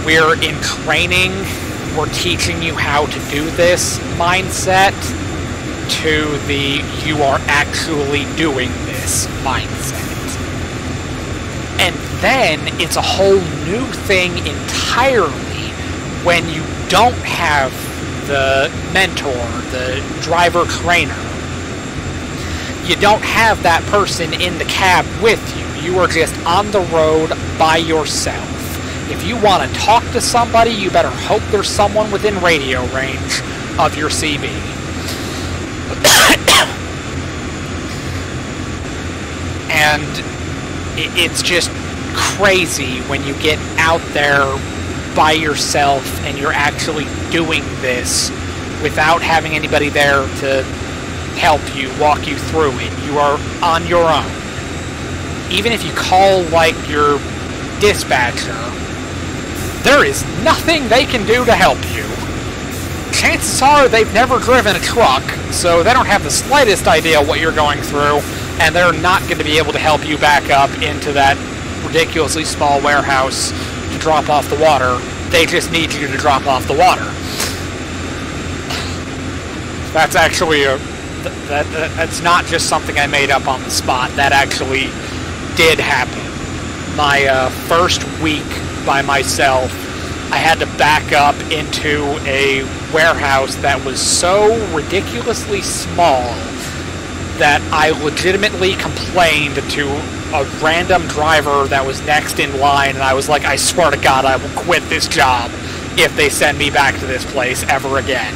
we're in training, we're teaching you how to do this mindset, to the you are actually doing this mindset. And then it's a whole new thing entirely when you don't have the mentor, the driver trainer. You don't have that person in the cab with you. You are just on the road by yourself. If you want to talk to somebody, you better hope there's someone within radio range of your CB. And it's just crazy when you get out there by yourself and you're actually doing this without having anybody there to help you, walk you through it. You are on your own. Even if you call, like, your dispatcher, there is nothing they can do to help you. Chances are they've never driven a truck, so they don't have the slightest idea what you're going through, and they're not going to be able to help you back up into that ridiculously small warehouse to drop off the water. They just need you to drop off the water. That's actually that's not just something I made up on the spot. That actually did happen. My first week by myself, I had to back up into a warehouse that was so ridiculously small that I legitimately complained to a random driver that was next in line, and I was like, I swear to God, I will quit this job if they send me back to this place ever again.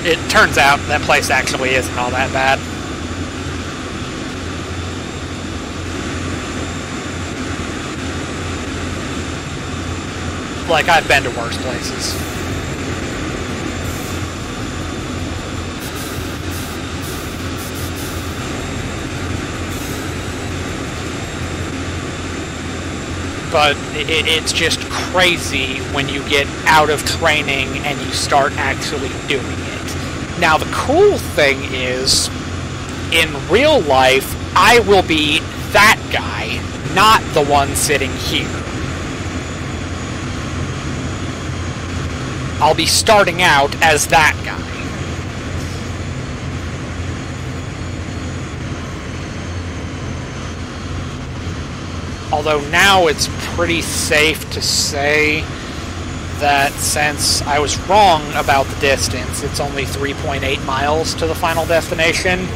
It turns out that place actually isn't all that bad. Like, I've been to worse places. But it's just crazy when you get out of training and you start actually doing it. Now, the cool thing is, in real life, I will be that guy, not the one sitting here. I'll be starting out as that guy. Although now it's pretty safe to say that since I was wrong about the distance, it's only 3.8 miles to the final destination,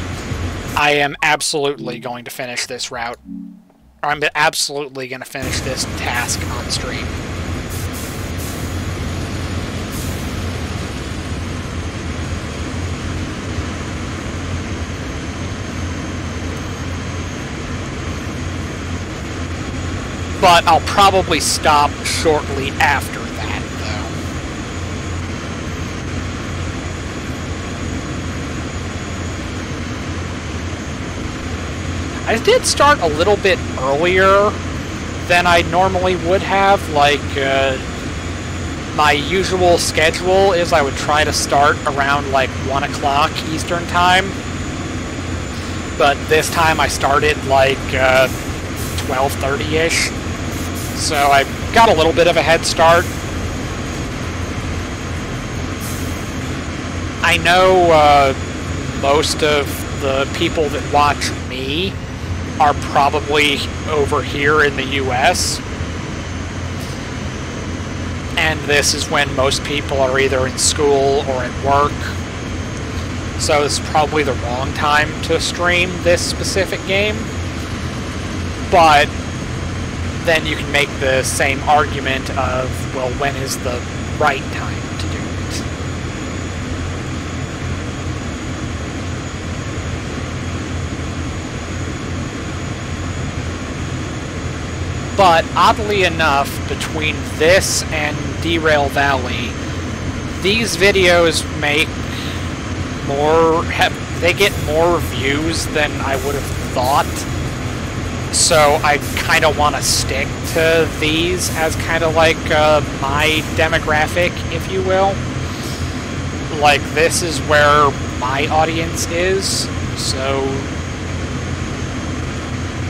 I am absolutely going to finish this route. Or I'm absolutely going to finish this task on stream. But I'll probably stop shortly after that, though. I did start a little bit earlier than I normally would have. Like, my usual schedule is I would try to start around, like, 1 o'clock Eastern Time. But this time I started, like, 12:30-ish. So I got a little bit of a head start. I know most of the people that watch me are probably over here in the US. And this is when most people are either in school or at work. So it's probably the wrong time to stream this specific game. But then you can make the same argument of, well, when is the right time to do it? But oddly enough, between this and Derail Valley, these videos make they get more views than I would have thought. So I kind of want to stick to these as kind of like my demographic, if you will. Like, this is where my audience is. So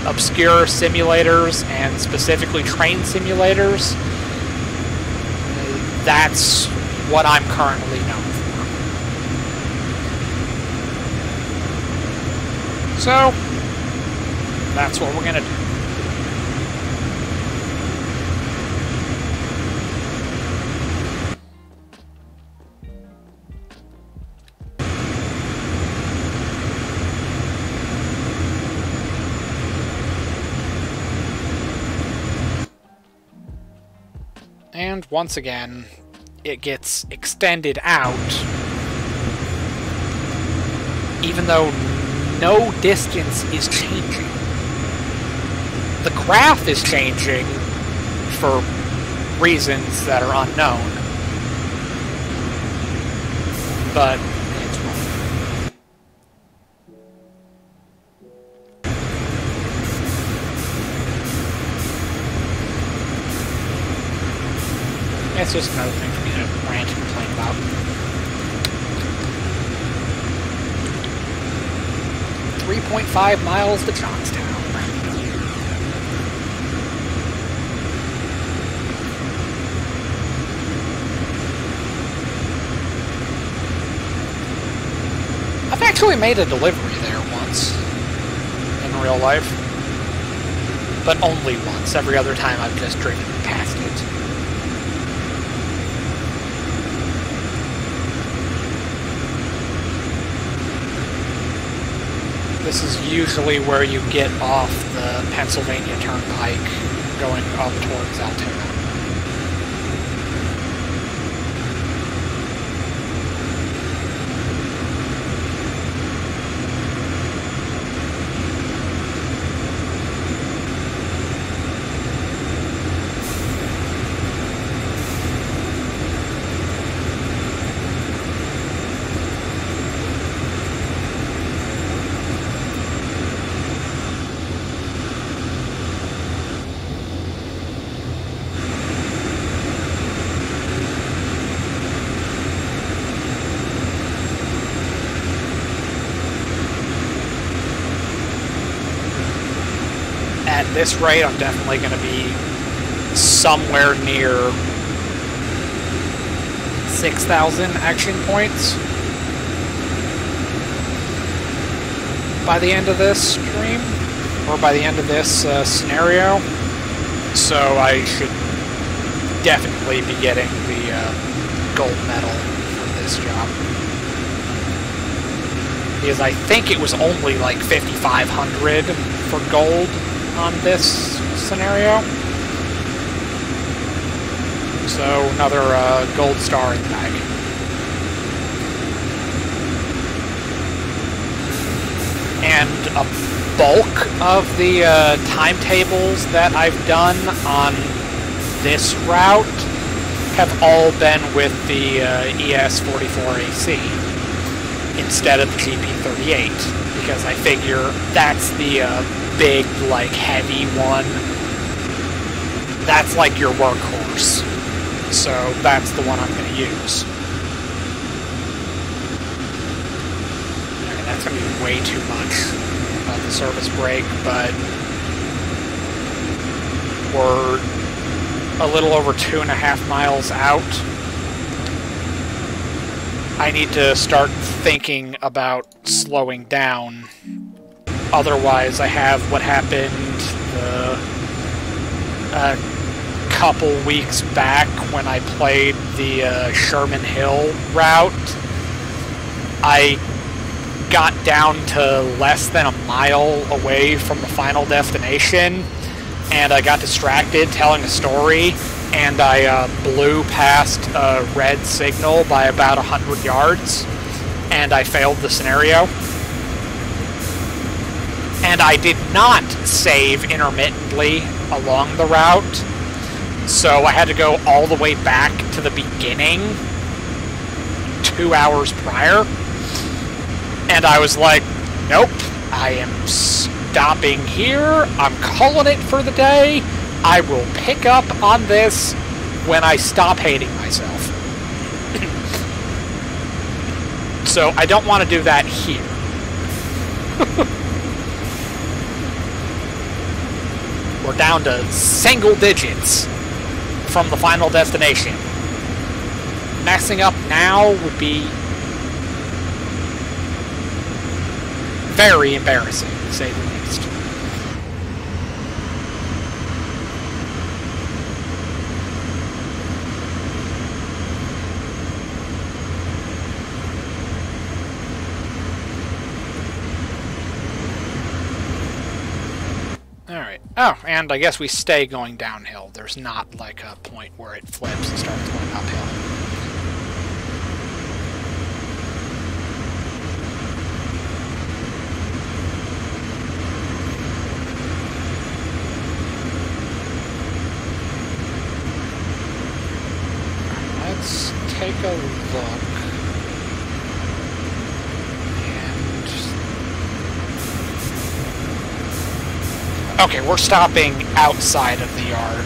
obscure simulators, and specifically train simulators, that's what I'm currently known for. So that's what we're gonna do. And once again, it gets extended out, even though no distance is changing. The graph is changing for reasons that are unknown, but it's wrong. It's just another thing for me to rant and complain about. 3.5 miles to Johnstown. I've actually made a delivery there once, in real life. But only once. Every other time I've just driven past it. This is usually where you get off the Pennsylvania Turnpike going up towards Altoona. At this rate, I'm definitely going to be somewhere near 6,000 action points by the end of this stream, or by the end of this scenario. So I should definitely be getting the gold medal for this job. Because I think it was only like 5,500 for gold on this scenario. So another gold star in the bag. And a bulk of the timetables that I've done on this route have all been with the ES44AC instead of the GP38, because I figure that's the big, like, heavy one. That's like your workhorse. So that's the one I'm going to use. That's going to be way too much of the service break, but we're a little over 2.5 miles out. I need to start thinking about slowing down. Otherwise, I have what happened a couple weeks back when I played the Sherman Hill route. I got down to less than a mile away from the final destination, and I got distracted telling a story, and I blew past a red signal by about 100 yards, and I failed the scenario. And I did not save intermittently along the route, so I had to go all the way back to the beginning 2 hours prior. And I was like, nope, I am stopping here. I'm calling it for the day. I will pick up on this when I stop hating myself. So I don't want to do that here. We're down to single digits from the final destination. Messing up now would be very embarrassing, to say the least. Alright. Oh, and I guess we stay going downhill. There's not like a point where it flips and starts going uphill. Let's take a look. And okay, we're stopping outside of the yard,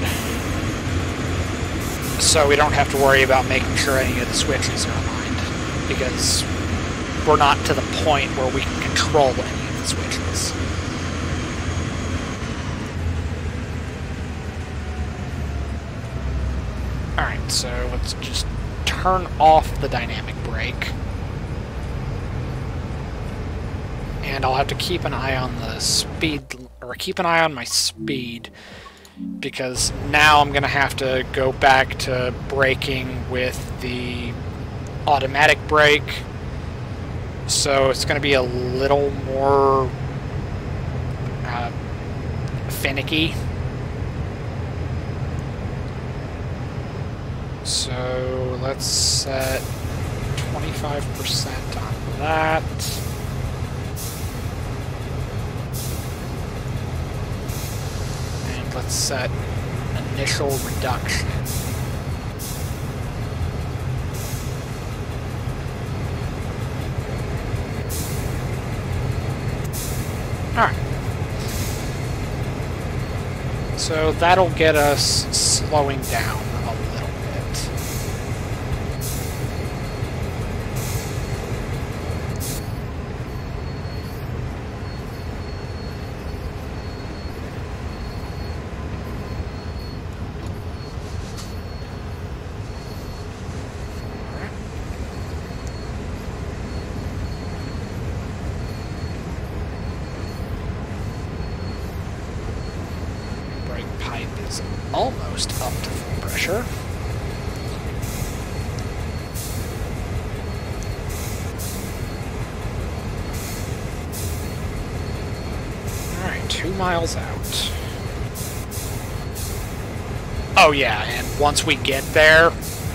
so we don't have to worry about making sure any of the switches are aligned, because we're not to the point where we can control any of the switches. Alright, so let's just turn off the dynamic brake. And I'll have to keep an eye on the speed, or keep an eye on my speed, because now I'm going to have to go back to braking with the automatic brake. So it's going to be a little more finicky. So let's set 25% on that. And let's set initial reduction. Alright. So that'll get us slowing down a little bit. Brake pipe is almost up to full pressure. Alright, 2 miles out. Oh yeah, and once we get there,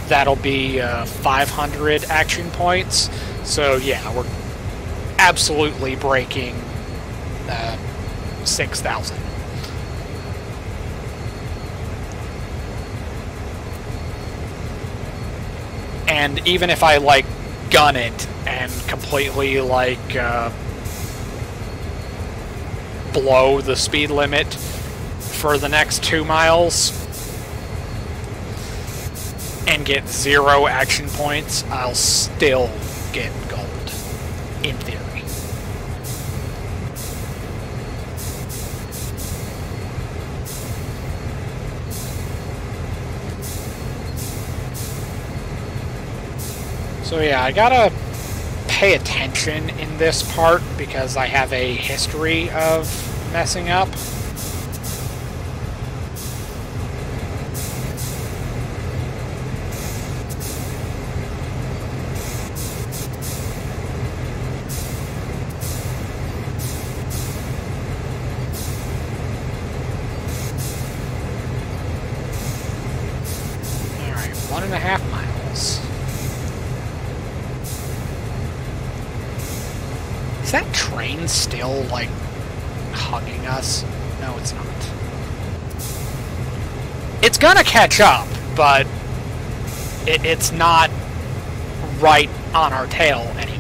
that'll be 500 action points. So yeah, we're absolutely breaking 6,000. And even if I, like, gun it and completely, like, blow the speed limit for the next 2 miles and get 0 action points, I'll still get gold, in theory. So yeah, I gotta pay attention in this part because I have a history of messing up. Alright, 1.5 miles. Is that train still, like, hugging us? No, it's not. It's gonna catch up, but it's not right on our tail anymore.